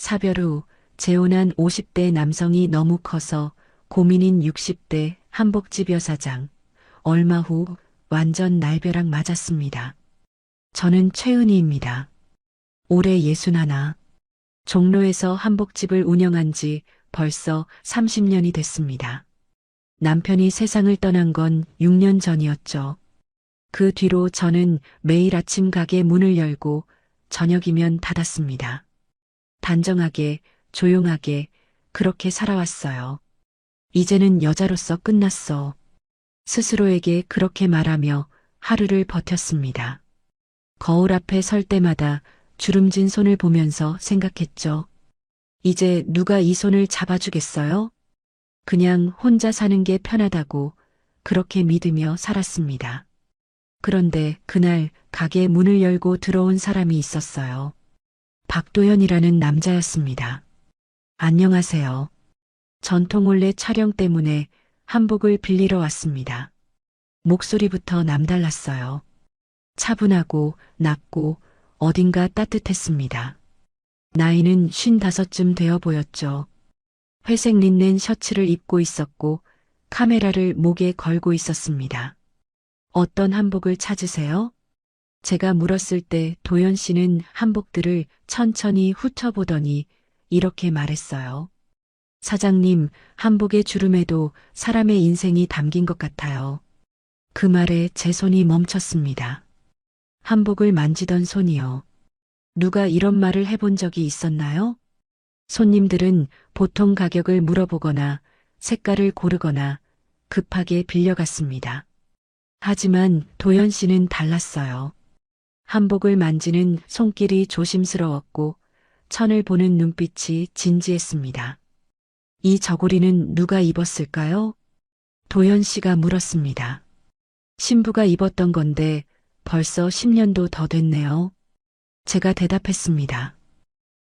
사별 후 재혼한 50대 남성이 너무 커서 고민인 60대 한복집 여사장. 얼마 후 완전 날벼락 맞았습니다. 저는 최은희입니다. 올해 61. 종로에서 한복집을 운영한 지 벌써 30년이 됐습니다. 남편이 세상을 떠난 건 6년 전이었죠. 그 뒤로 저는 매일 아침 가게 문을 열고 저녁이면 닫았습니다. 단정하게, 조용하게, 그렇게 살아왔어요. 이제는 여자로서 끝났어. 스스로에게 그렇게 말하며 하루를 버텼습니다. 거울 앞에 설 때마다 주름진 손을 보면서 생각했죠. 이제 누가 이 손을 잡아주겠어요? 그냥 혼자 사는 게 편하다고 그렇게 믿으며 살았습니다. 그런데 그날 가게 문을 열고 들어온 사람이 있었어요. 박도현이라는 남자였습니다. 안녕하세요. 전통올레 촬영 때문에 한복을 빌리러 왔습니다. 목소리부터 남달랐어요. 차분하고 낮고 어딘가 따뜻했습니다. 나이는 55쯤 되어 보였죠. 회색 린넨 셔츠를 입고 있었고 카메라를 목에 걸고 있었습니다. 어떤 한복을 찾으세요? 제가 물었을 때 도연 씨는 한복들을 천천히 훑어보더니 이렇게 말했어요. 사장님, 한복의 주름에도 사람의 인생이 담긴 것 같아요. 그 말에 제 손이 멈췄습니다. 한복을 만지던 손이요. 누가 이런 말을 해본 적이 있었나요? 손님들은 보통 가격을 물어보거나 색깔을 고르거나 급하게 빌려갔습니다. 하지만 도연 씨는 달랐어요. 한복을 만지는 손길이 조심스러웠고 천을 보는 눈빛이 진지했습니다. 이 저고리는 누가 입었을까요? 도연 씨가 물었습니다. 신부가 입었던 건데 벌써 10년도 더 됐네요. 제가 대답했습니다.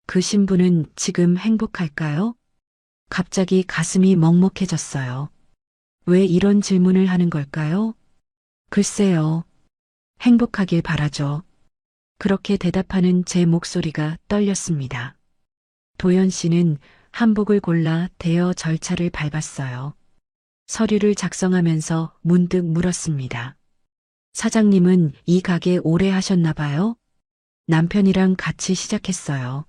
그 신부는 지금 행복할까요? 갑자기 가슴이 먹먹해졌어요. 왜 이런 질문을 하는 걸까요? 글쎄요. 행복하길 바라죠. 그렇게 대답하는 제 목소리가 떨렸습니다. 도연 씨는 한복을 골라 대여 절차를 밟았어요. 서류를 작성하면서 문득 물었습니다. 사장님은 이 가게 오래 하셨나 봐요? 남편이랑 같이 시작했어요.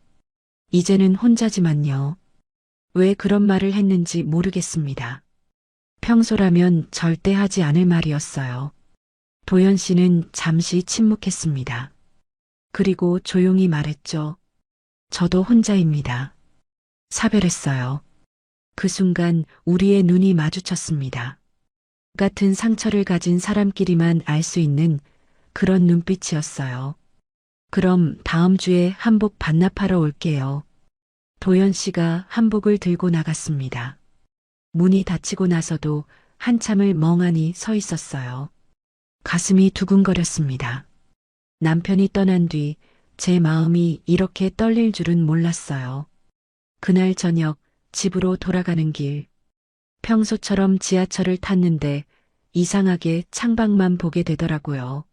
이제는 혼자지만요. 왜 그런 말을 했는지 모르겠습니다. 평소라면 절대 하지 않을 말이었어요. 도연 씨는 잠시 침묵했습니다. 그리고 조용히 말했죠. 저도 혼자입니다. 사별했어요. 그 순간 우리의 눈이 마주쳤습니다. 같은 상처를 가진 사람끼리만 알 수 있는 그런 눈빛이었어요. 그럼 다음 주에 한복 반납하러 올게요. 도연 씨가 한복을 들고 나갔습니다. 문이 닫히고 나서도 한참을 멍하니 서 있었어요. 가슴이 두근거렸습니다. 남편이 떠난 뒤 제 마음이 이렇게 떨릴 줄은 몰랐어요. 그날 저녁 집으로 돌아가는 길. 평소처럼 지하철을 탔는데 이상하게 창밖만 보게 되더라고요.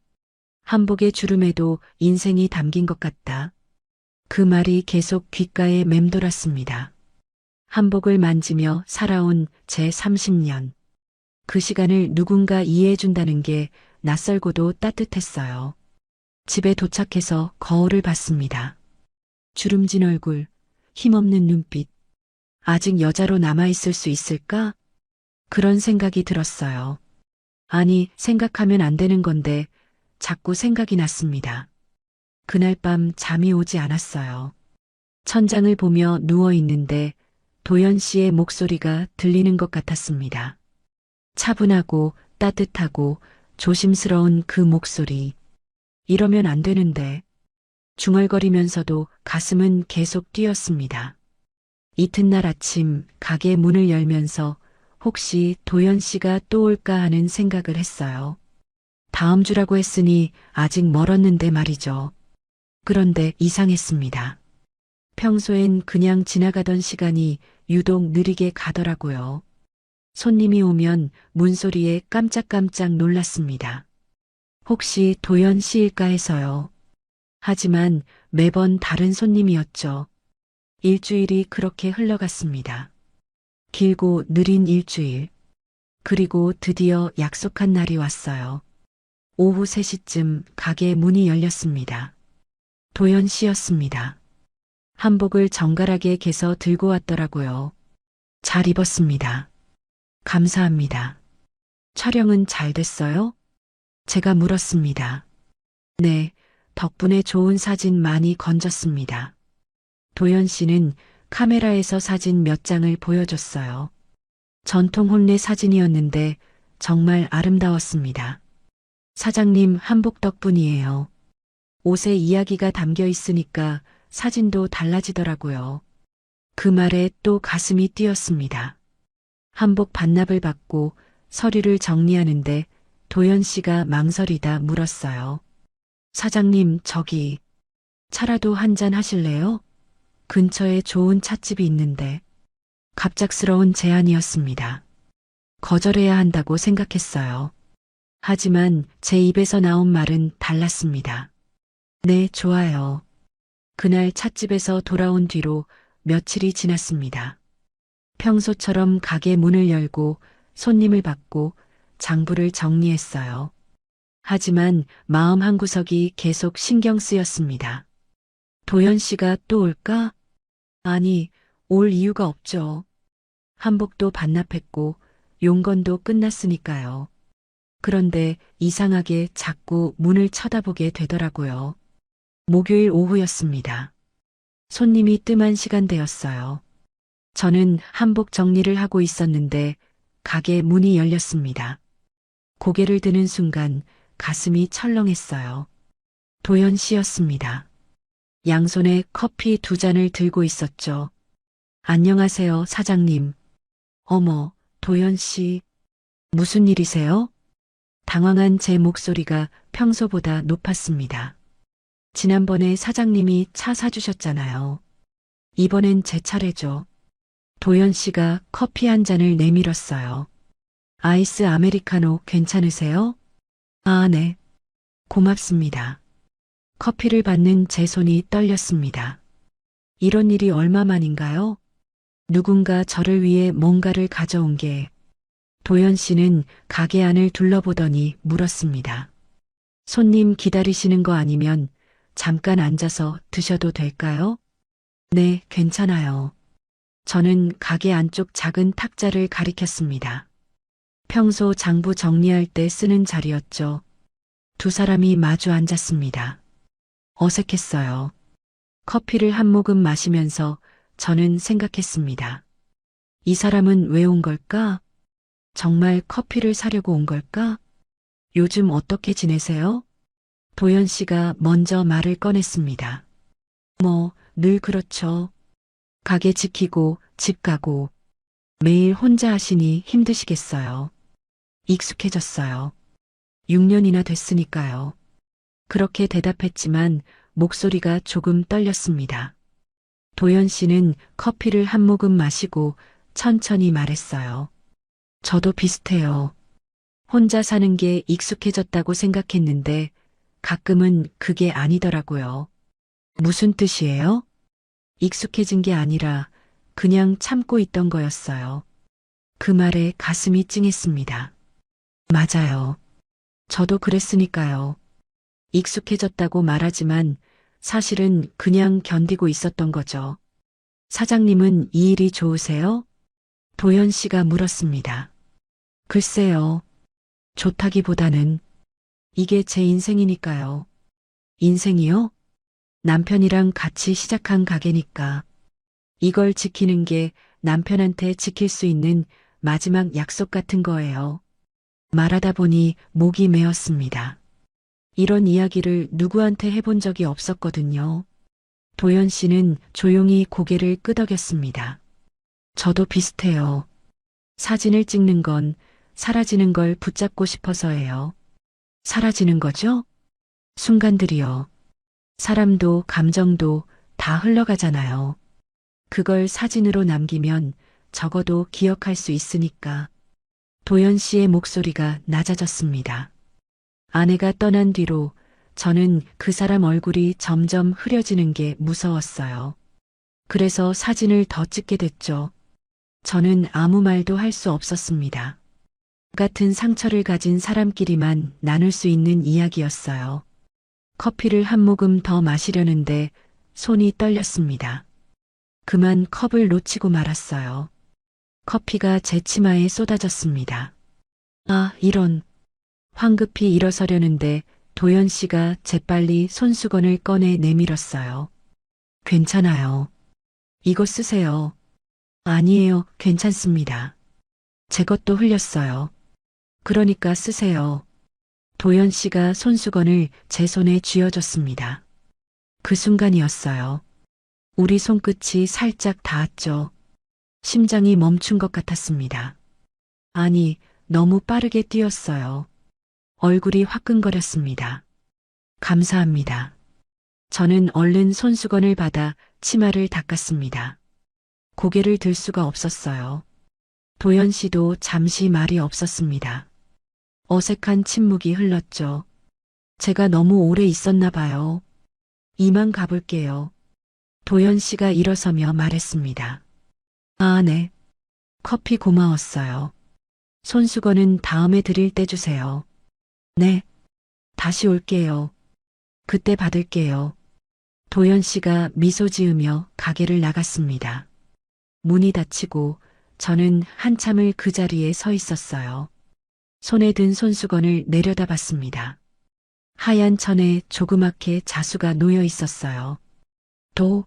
한복의 주름에도 인생이 담긴 것 같다. 그 말이 계속 귓가에 맴돌았습니다. 한복을 만지며 살아온 제 30년. 그 시간을 누군가 이해해준다는 게 낯설고도 따뜻했어요. 집에 도착해서 거울을 봤습니다. 주름진 얼굴, 힘없는 눈빛. 아직 여자로 남아있을 수 있을까? 그런 생각이 들었어요. 아니, 생각하면 안 되는 건데 자꾸 생각이 났습니다. 그날 밤 잠이 오지 않았어요. 천장을 보며 누워 있는데 도연 씨의 목소리가 들리는 것 같았습니다. 차분하고 따뜻하고 조심스러운 그 목소리. 이러면 안 되는데. 중얼거리면서도 가슴은 계속 뛰었습니다. 이튿날 아침 가게 문을 열면서 혹시 도연 씨가 또 올까 하는 생각을 했어요. 다음 주라고 했으니 아직 멀었는데 말이죠. 그런데 이상했습니다. 평소엔 그냥 지나가던 시간이 유독 느리게 가더라고요. 손님이 오면 문소리에 깜짝깜짝 놀랐습니다. 혹시 도연 씨일까 해서요. 하지만 매번 다른 손님이었죠. 일주일이 그렇게 흘러갔습니다. 길고 느린 일주일. 그리고 드디어 약속한 날이 왔어요. 오후 3시쯤 가게 문이 열렸습니다. 도연 씨였습니다. 한복을 정갈하게 개서 들고 왔더라고요. 잘 입었습니다. 감사합니다. 촬영은 잘 됐어요? 제가 물었습니다. 네, 덕분에 좋은 사진 많이 건졌습니다. 도연 씨는 카메라에서 사진 몇 장을 보여줬어요. 전통 혼례 사진이었는데 정말 아름다웠습니다. 사장님 한복 덕분이에요. 옷에 이야기가 담겨 있으니까 사진도 달라지더라고요. 그 말에 또 가슴이 뛰었습니다. 한복 반납을 받고 서류를 정리하는데 도연 씨가 망설이다 물었어요. 사장님, 저기 차라도 한잔 하실래요? 근처에 좋은 찻집이 있는데. 갑작스러운 제안이었습니다. 거절해야 한다고 생각했어요. 하지만 제 입에서 나온 말은 달랐습니다. 네, 좋아요. 그날 찻집에서 돌아온 뒤로 며칠이 지났습니다. 평소처럼 가게 문을 열고 손님을 받고 장부를 정리했어요. 하지만 마음 한구석이 계속 신경 쓰였습니다. 도연 씨가 또 올까? 아니, 올 이유가 없죠. 한복도 반납했고 용건도 끝났으니까요. 그런데 이상하게 자꾸 문을 쳐다보게 되더라고요. 목요일 오후였습니다. 손님이 뜸한 시간대였어요. 저는 한복 정리를 하고 있었는데 가게 문이 열렸습니다. 고개를 드는 순간 가슴이 철렁했어요. 도연 씨였습니다. 양손에 커피 2잔을 들고 있었죠. 안녕하세요, 사장님. 어머, 도연 씨. 무슨 일이세요? 당황한 제 목소리가 평소보다 높았습니다. 지난번에 사장님이 차 사주셨잖아요. 이번엔 제 차례죠. 도연 씨가 커피 한 잔을 내밀었어요. 아이스 아메리카노 괜찮으세요? 아, 네. 고맙습니다. 커피를 받는 제 손이 떨렸습니다. 이런 일이 얼마만인가요? 누군가 저를 위해 뭔가를 가져온 게. 도연 씨는 가게 안을 둘러보더니 물었습니다. 손님 기다리시는 거 아니면 잠깐 앉아서 드셔도 될까요? 네, 괜찮아요. 저는 가게 안쪽 작은 탁자를 가리켰습니다. 평소 장부 정리할 때 쓰는 자리였죠. 2사람이 마주 앉았습니다. 어색했어요. 커피를 한 모금 마시면서 저는 생각했습니다. 이 사람은 왜 온 걸까? 정말 커피를 사려고 온 걸까? 요즘 어떻게 지내세요? 도연 씨가 먼저 말을 꺼냈습니다. 늘 그렇죠. 가게 지키고 집 가고 매일 혼자 하시니 힘드시겠어요. 익숙해졌어요. 6년이나 됐으니까요. 그렇게 대답했지만 목소리가 조금 떨렸습니다. 도연 씨는 커피를 한 모금 마시고 천천히 말했어요. 저도 비슷해요. 혼자 사는 게 익숙해졌다고 생각했는데 가끔은 그게 아니더라고요. 무슨 뜻이에요? 익숙해진 게 아니라 그냥 참고 있던 거였어요. 그 말에 가슴이 찡했습니다. 맞아요. 저도 그랬으니까요. 익숙해졌다고 말하지만 사실은 그냥 견디고 있었던 거죠. 사장님은 이 일이 좋으세요? 도연 씨가 물었습니다. 글쎄요. 좋다기보다는 이게 제 인생이니까요. 인생이요? 남편이랑 같이 시작한 가게니까. 이걸 지키는 게 남편한테 지킬 수 있는 마지막 약속 같은 거예요. 말하다 보니 목이 메었습니다. 이런 이야기를 누구한테 해본 적이 없었거든요. 도연 씨는 조용히 고개를 끄덕였습니다. 저도 비슷해요. 사진을 찍는 건 사라지는 걸 붙잡고 싶어서예요. 사라지는 거죠? 순간들이요. 사람도 감정도 다 흘러가잖아요. 그걸 사진으로 남기면 적어도 기억할 수 있으니까. 도연 씨의 목소리가 낮아졌습니다. 아내가 떠난 뒤로 저는 그 사람 얼굴이 점점 흐려지는 게 무서웠어요. 그래서 사진을 더 찍게 됐죠. 저는 아무 말도 할 수 없었습니다. 같은 상처를 가진 사람끼리만 나눌 수 있는 이야기였어요. 커피를 한 모금 더 마시려는데 손이 떨렸습니다. 그만 컵을 놓치고 말았어요. 커피가 제 치마에 쏟아졌습니다. 아, 이런. 황급히 일어서려는데 도연 씨가 재빨리 손수건을 꺼내 내밀었어요. 괜찮아요. 이거 쓰세요. 아니에요, 괜찮습니다. 제 것도 흘렸어요. 그러니까 쓰세요. 도연 씨가 손수건을 제 손에 쥐어줬습니다. 그 순간이었어요. 우리 손끝이 살짝 닿았죠. 심장이 멈춘 것 같았습니다. 아니, 너무 빠르게 뛰었어요. 얼굴이 화끈거렸습니다. 감사합니다. 저는 얼른 손수건을 받아 치마를 닦았습니다. 고개를 들 수가 없었어요. 도연 씨도 잠시 말이 없었습니다. 어색한 침묵이 흘렀죠. 제가 너무 오래 있었나 봐요. 이만 가볼게요. 도연 씨가 일어서며 말했습니다. 아, 네. 커피 고마웠어요. 손수건은 다음에 드릴 때 주세요. 네. 다시 올게요. 그때 받을게요. 도연 씨가 미소 지으며 가게를 나갔습니다. 문이 닫히고 저는 한참을 그 자리에 서 있었어요. 손에 든 손수건을 내려다봤습니다. 하얀 천에 조그맣게 자수가 놓여 있었어요. 도,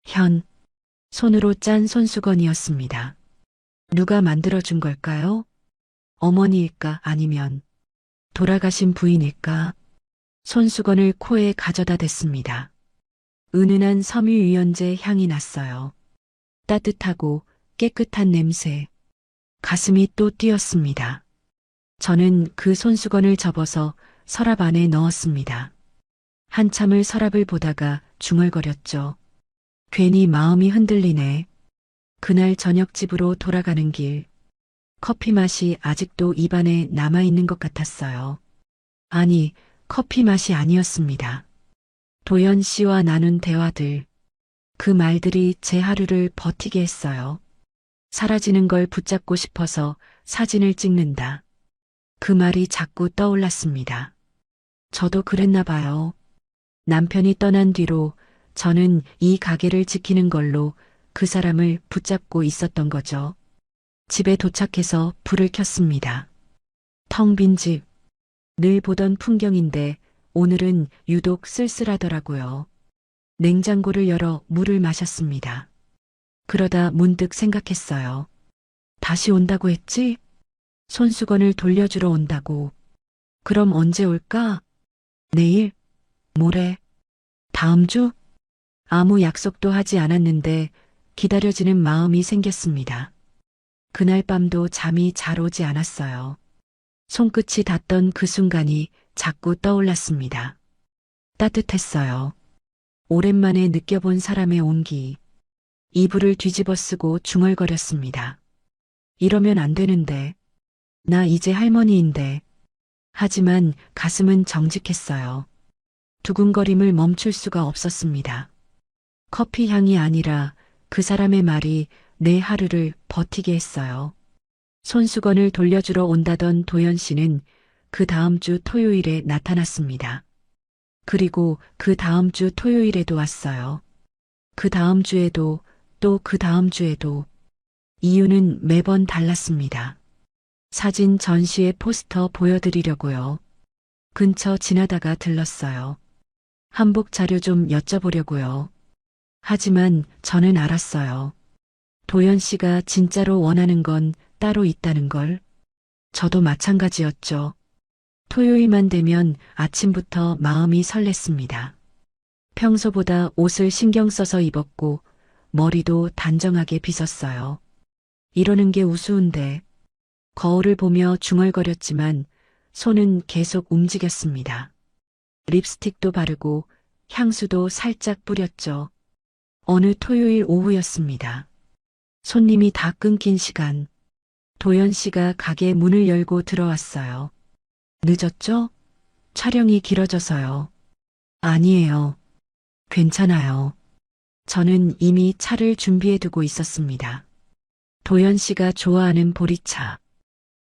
현, 손으로 짠 손수건이었습니다. 누가 만들어준 걸까요? 어머니일까 아니면 돌아가신 부인일까? 손수건을 코에 가져다 댔습니다. 은은한 섬유유연제 향이 났어요. 따뜻하고 깨끗한 냄새. 가슴이 또 뛰었습니다. 저는 그 손수건을 접어서 서랍 안에 넣었습니다. 한참을 서랍을 보다가 중얼거렸죠. 괜히 마음이 흔들리네. 그날 저녁 집으로 돌아가는 길. 커피 맛이 아직도 입안에 남아있는 것 같았어요. 아니, 커피 맛이 아니었습니다. 도연 씨와 나눈 대화들. 그 말들이 제 하루를 버티게 했어요. 사라지는 걸 붙잡고 싶어서 사진을 찍는다. 그 말이 자꾸 떠올랐습니다. 저도 그랬나 봐요. 남편이 떠난 뒤로 저는 이 가게를 지키는 걸로 그 사람을 붙잡고 있었던 거죠. 집에 도착해서 불을 켰습니다. 텅 빈 집. 늘 보던 풍경인데 오늘은 유독 쓸쓸하더라고요. 냉장고를 열어 물을 마셨습니다. 그러다 문득 생각했어요. 다시 온다고 했지? 손수건을 돌려주러 온다고. 그럼 언제 올까? 내일? 모레? 다음 주? 아무 약속도 하지 않았는데 기다려지는 마음이 생겼습니다. 그날 밤도 잠이 잘 오지 않았어요. 손끝이 닿던 그 순간이 자꾸 떠올랐습니다. 따뜻했어요. 오랜만에 느껴본 사람의 온기. 이불을 뒤집어 쓰고 중얼거렸습니다. 이러면 안 되는데. 나 이제 할머니인데. 하지만 가슴은 정직했어요. 두근거림을 멈출 수가 없었습니다. 커피 향이 아니라 그 사람의 말이 내 하루를 버티게 했어요. 손수건을 돌려주러 온다던 도연 씨는 그 다음 주 토요일에 나타났습니다. 그리고 그 다음 주 토요일에도 왔어요. 그 다음 주에도 또 그 다음 주에도. 이유는 매번 달랐습니다. 사진 전시회 포스터 보여드리려고요. 근처 지나다가 들렀어요. 한복 자료 좀 여쭤보려고요. 하지만 저는 알았어요. 도연 씨가 진짜로 원하는 건 따로 있다는 걸. 저도 마찬가지였죠. 토요일만 되면 아침부터 마음이 설렜습니다. 평소보다 옷을 신경 써서 입었고 머리도 단정하게 빗었어요. 이러는 게 우스운데. 거울을 보며 중얼거렸지만 손은 계속 움직였습니다. 립스틱도 바르고 향수도 살짝 뿌렸죠. 어느 토요일 오후였습니다. 손님이 다 끊긴 시간. 도연 씨가 가게 문을 열고 들어왔어요. 늦었죠? 촬영이 길어져서요. 아니에요. 괜찮아요. 저는 이미 차를 준비해 두고 있었습니다. 도연 씨가 좋아하는 보리차.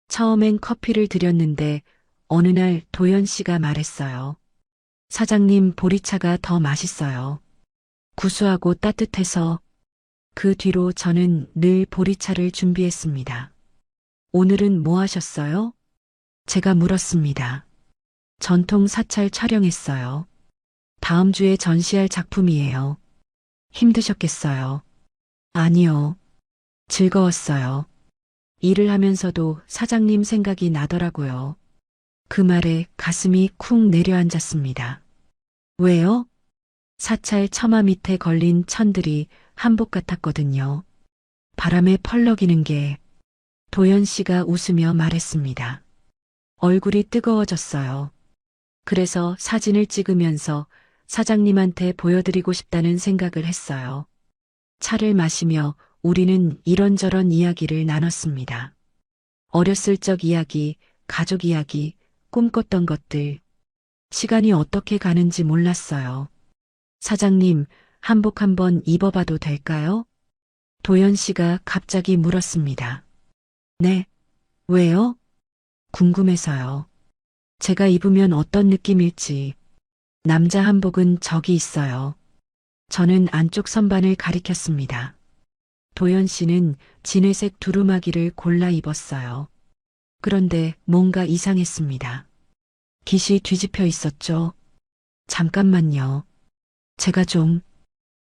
처음엔 커피를 드렸는데 어느 날 도연 씨가 말했어요. 사장님, 보리차가 더 맛있어요. 구수하고 따뜻해서. 그 뒤로 저는 늘 보리차를 준비했습니다. 오늘은 뭐 하셨어요? 제가 물었습니다. 전통 사찰 촬영했어요. 다음 주에 전시할 작품이에요. 힘드셨겠어요? 아니요. 즐거웠어요. 일을 하면서도 사장님 생각이 나더라고요. 그 말에 가슴이 쿵 내려앉았습니다. 왜요? 사찰 처마 밑에 걸린 천들이 한복 같았거든요. 바람에 펄럭이는 게. 도연 씨가 웃으며 말했습니다. 얼굴이 뜨거워졌어요. 그래서 사진을 찍으면서 사장님한테 보여드리고 싶다는 생각을 했어요. 차를 마시며 우리는 이런저런 이야기를 나눴습니다. 어렸을 적 이야기, 가족 이야기, 꿈꿨던 것들. 시간이 어떻게 가는지 몰랐어요. 사장님, 한복 한번 입어봐도 될까요? 도연 씨가 갑자기 물었습니다. 네. 왜요? 궁금해서요. 제가 입으면 어떤 느낌일지. 남자 한복은 저기 있어요. 저는 안쪽 선반을 가리켰습니다. 도연 씨는 진회색 두루마기를 골라 입었어요. 그런데 뭔가 이상했습니다. 깃이 뒤집혀 있었죠. 잠깐만요. 제가 좀.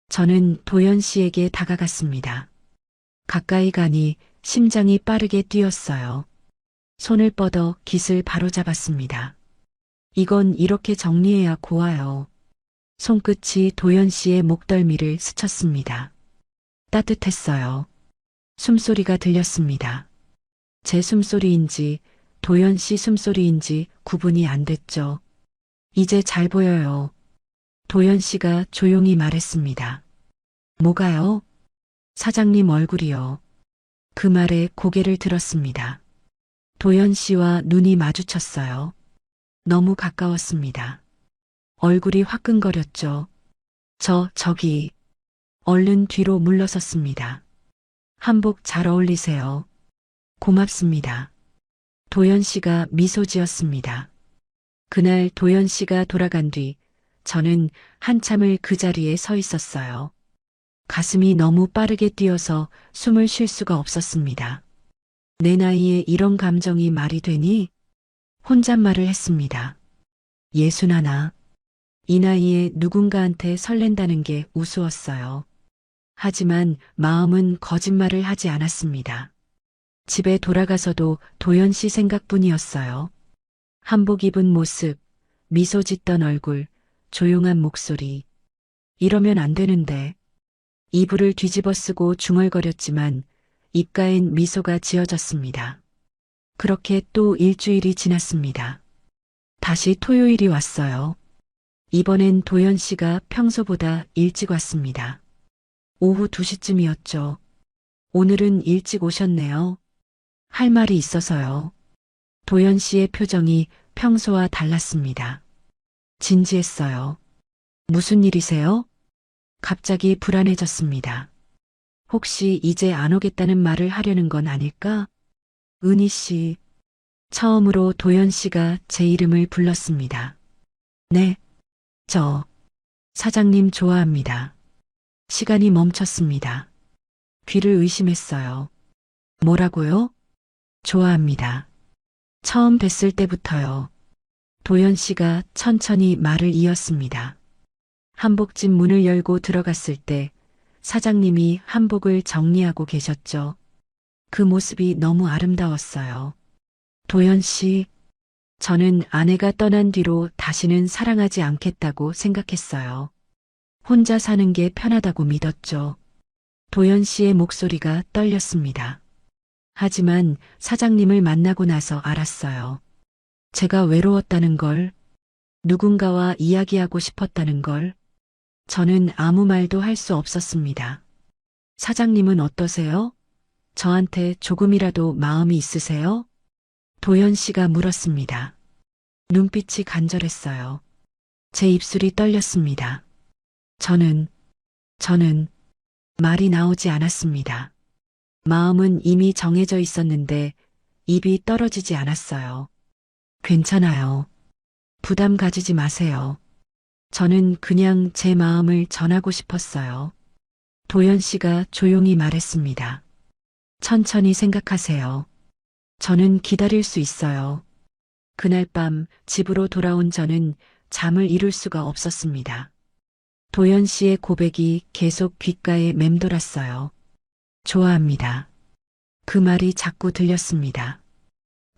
저는 도연 씨에게 다가갔습니다. 가까이 가니 심장이 빠르게 뛰었어요. 손을 뻗어 깃을 바로잡았습니다. 이건 이렇게 정리해야 고와요. 손끝이 도연 씨의 목덜미를 스쳤습니다. 따뜻했어요. 숨소리가 들렸습니다. 제 숨소리인지 도연 씨 숨소리인지 구분이 안 됐죠. 이제 잘 보여요. 도연 씨가 조용히 말했습니다. 뭐가요? 사장님 얼굴이요. 그 말에 고개를 들었습니다. 도연 씨와 눈이 마주쳤어요. 너무 가까웠습니다. 얼굴이 화끈거렸죠. 저기. 얼른 뒤로 물러섰습니다. 한복 잘 어울리세요. 고맙습니다. 도연 씨가 미소 지었습니다. 그날 도연 씨가 돌아간 뒤 저는 한참을 그 자리에 서 있었어요. 가슴이 너무 빠르게 뛰어서 숨을 쉴 수가 없었습니다. 내 나이에 이런 감정이 말이 되니? 혼잣말을 했습니다. 61. 이 나이에 누군가한테 설렌다는 게 우스웠어요. 하지만 마음은 거짓말을 하지 않았습니다. 집에 돌아가서도 도연 씨 생각뿐이었어요. 한복 입은 모습, 미소 짓던 얼굴, 조용한 목소리. 이러면 안 되는데. 이불을 뒤집어 쓰고 중얼거렸지만 입가엔 미소가 지어졌습니다. 그렇게 또 일주일이 지났습니다. 다시 토요일이 왔어요. 이번엔 도연 씨가 평소보다 일찍 왔습니다. 오후 2시쯤이었죠. 오늘은 일찍 오셨네요. 할 말이 있어서요. 도연 씨의 표정이 평소와 달랐습니다. 진지했어요. 무슨 일이세요? 갑자기 불안해졌습니다. 혹시 이제 안 오겠다는 말을 하려는 건 아닐까? 은희 씨. 처음으로 도연 씨가 제 이름을 불렀습니다. 네. 저 사장님 좋아합니다. 시간이 멈췄습니다. 귀를 의심했어요. 뭐라고요? 좋아합니다. 처음 뵀을 때부터요. 도연 씨가 천천히 말을 이었습니다. 한복집 문을 열고 들어갔을 때 사장님이 한복을 정리하고 계셨죠. 그 모습이 너무 아름다웠어요. 도연 씨, 저는 아내가 떠난 뒤로 다시는 사랑하지 않겠다고 생각했어요. 혼자 사는 게 편하다고 믿었죠. 도연 씨의 목소리가 떨렸습니다. 하지만 사장님을 만나고 나서 알았어요. 제가 외로웠다는 걸, 누군가와 이야기하고 싶었다는 걸. 저는 아무 말도 할 수 없었습니다. 사장님은 어떠세요? 저한테 조금이라도 마음이 있으세요? 도연 씨가 물었습니다. 눈빛이 간절했어요. 제 입술이 떨렸습니다. 저는 말이 나오지 않았습니다. 마음은 이미 정해져 있었는데 입이 떨어지지 않았어요. 괜찮아요. 부담 가지지 마세요. 저는 그냥 제 마음을 전하고 싶었어요. 도연 씨가 조용히 말했습니다. 천천히 생각하세요. 저는 기다릴 수 있어요. 그날 밤 집으로 돌아온 저는 잠을 이룰 수가 없었습니다. 도연 씨의 고백이 계속 귓가에 맴돌았어요. 좋아합니다. 그 말이 자꾸 들렸습니다.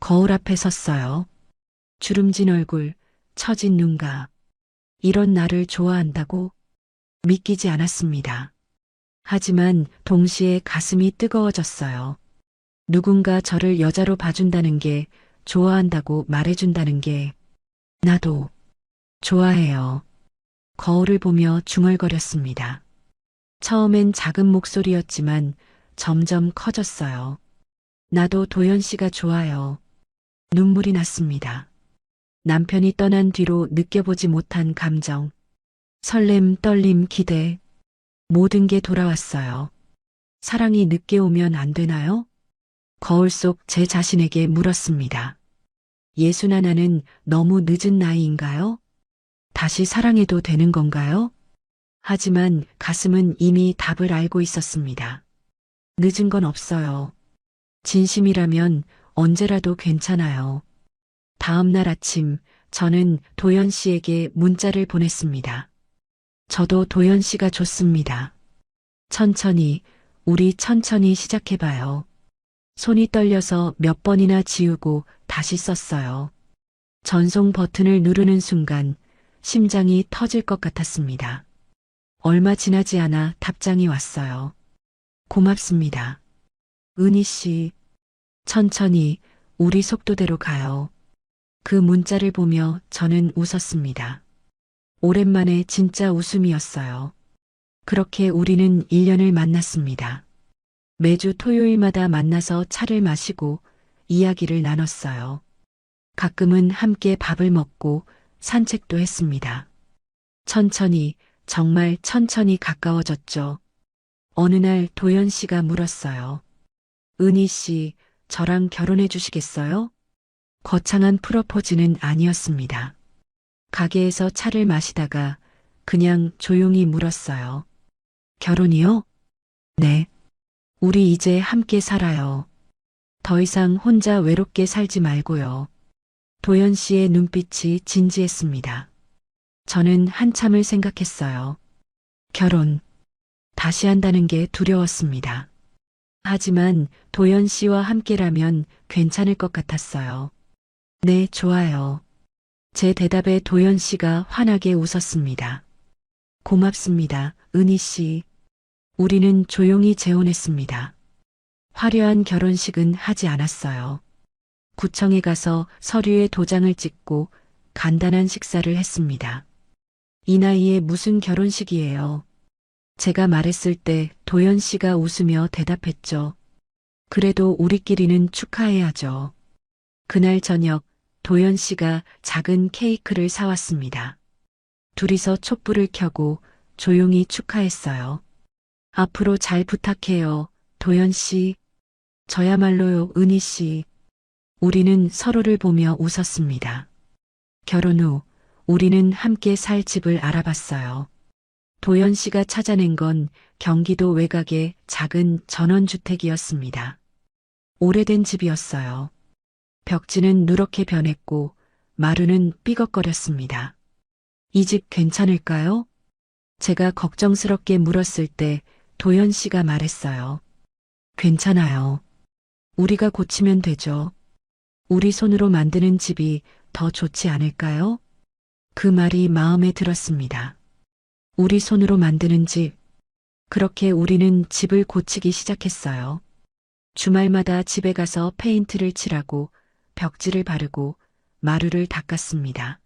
거울 앞에 섰어요. 주름진 얼굴, 처진 눈가. 이런 나를 좋아한다고? 믿기지 않았습니다. 하지만 동시에 가슴이 뜨거워졌어요. 누군가 저를 여자로 봐준다는 게, 좋아한다고 말해준다는 게, 나도 좋아해요. 거울을 보며 중얼거렸습니다. 처음엔 작은 목소리였지만 점점 커졌어요. 나도 도연 씨가 좋아요. 눈물이 났습니다. 남편이 떠난 뒤로 느껴보지 못한 감정, 설렘, 떨림, 기대, 모든 게 돌아왔어요. 사랑이 늦게 오면 안 되나요? 거울 속 제 자신에게 물었습니다. 예순하나는 너무 늦은 나이인가요? 다시 사랑해도 되는 건가요? 하지만 가슴은 이미 답을 알고 있었습니다. 늦은 건 없어요. 진심이라면 언제라도 괜찮아요. 다음 날 아침 저는 도연 씨에게 문자를 보냈습니다. 저도 도연 씨가 좋습니다. 천천히, 우리 천천히 시작해봐요. 손이 떨려서 몇 번이나 지우고 다시 썼어요. 전송 버튼을 누르는 순간 심장이 터질 것 같았습니다. 얼마 지나지 않아 답장이 왔어요. 고맙습니다. 은희 씨, 천천히 우리 속도대로 가요. 그 문자를 보며 저는 웃었습니다. 오랜만에 진짜 웃음이었어요. 그렇게 우리는 1년을 만났습니다. 매주 토요일마다 만나서 차를 마시고 이야기를 나눴어요. 가끔은 함께 밥을 먹고 산책도 했습니다. 천천히, 정말 천천히 가까워졌죠. 어느 날 도연 씨가 물었어요. 은희 씨, 저랑 결혼해 주시겠어요? 거창한 프로포즈는 아니었습니다. 가게에서 차를 마시다가 그냥 조용히 물었어요. 결혼이요? 네. 우리 이제 함께 살아요. 더 이상 혼자 외롭게 살지 말고요. 도연 씨의 눈빛이 진지했습니다. 저는 한참을 생각했어요. 결혼. 다시 한다는 게 두려웠습니다. 하지만 도연 씨와 함께라면 괜찮을 것 같았어요. 네, 좋아요. 제 대답에 도연 씨가 환하게 웃었습니다. 고맙습니다, 은희 씨. 우리는 조용히 재혼했습니다. 화려한 결혼식은 하지 않았어요. 구청에 가서 서류에 도장을 찍고 간단한 식사를 했습니다. 이 나이에 무슨 결혼식이에요? 제가 말했을 때 도연 씨가 웃으며 대답했죠. 그래도 우리끼리는 축하해야죠. 그날 저녁 도연 씨가 작은 케이크를 사왔습니다. 둘이서 촛불을 켜고 조용히 축하했어요. 앞으로 잘 부탁해요, 도연 씨. 저야말로요, 은희 씨. 우리는 서로를 보며 웃었습니다. 결혼 후 우리는 함께 살 집을 알아봤어요. 도연 씨가 찾아낸 건 경기도 외곽의 작은 전원주택이었습니다. 오래된 집이었어요. 벽지는 누렇게 변했고 마루는 삐걱거렸습니다. 이 집 괜찮을까요? 제가 걱정스럽게 물었을 때 도연 씨가 말했어요. 괜찮아요. 우리가 고치면 되죠. 우리 손으로 만드는 집이 더 좋지 않을까요? 그 말이 마음에 들었습니다. 우리 손으로 만드는 집. 그렇게 우리는 집을 고치기 시작했어요. 주말마다 집에 가서 페인트를 칠하고 벽지를 바르고 마루를 닦았습니다.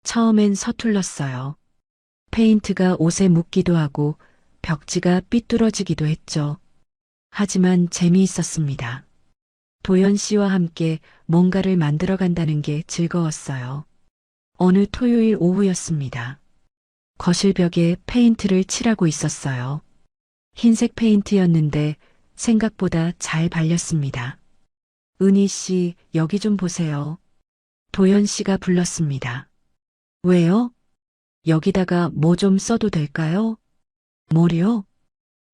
처음엔 서툴렀어요. 페인트가 옷에 묻기도 하고 벽지가 삐뚤어지기도 했죠. 하지만 재미있었습니다. 도연 씨와 함께 뭔가를 만들어 간다는 게 즐거웠어요. 어느 토요일 오후였습니다. 거실 벽에 페인트를 칠하고 있었어요. 흰색 페인트였는데 생각보다 잘 발렸습니다. 은희 씨, 여기 좀 보세요. 도연 씨가 불렀습니다. 왜요? 여기다가 뭐 좀 써도 될까요? 뭐요?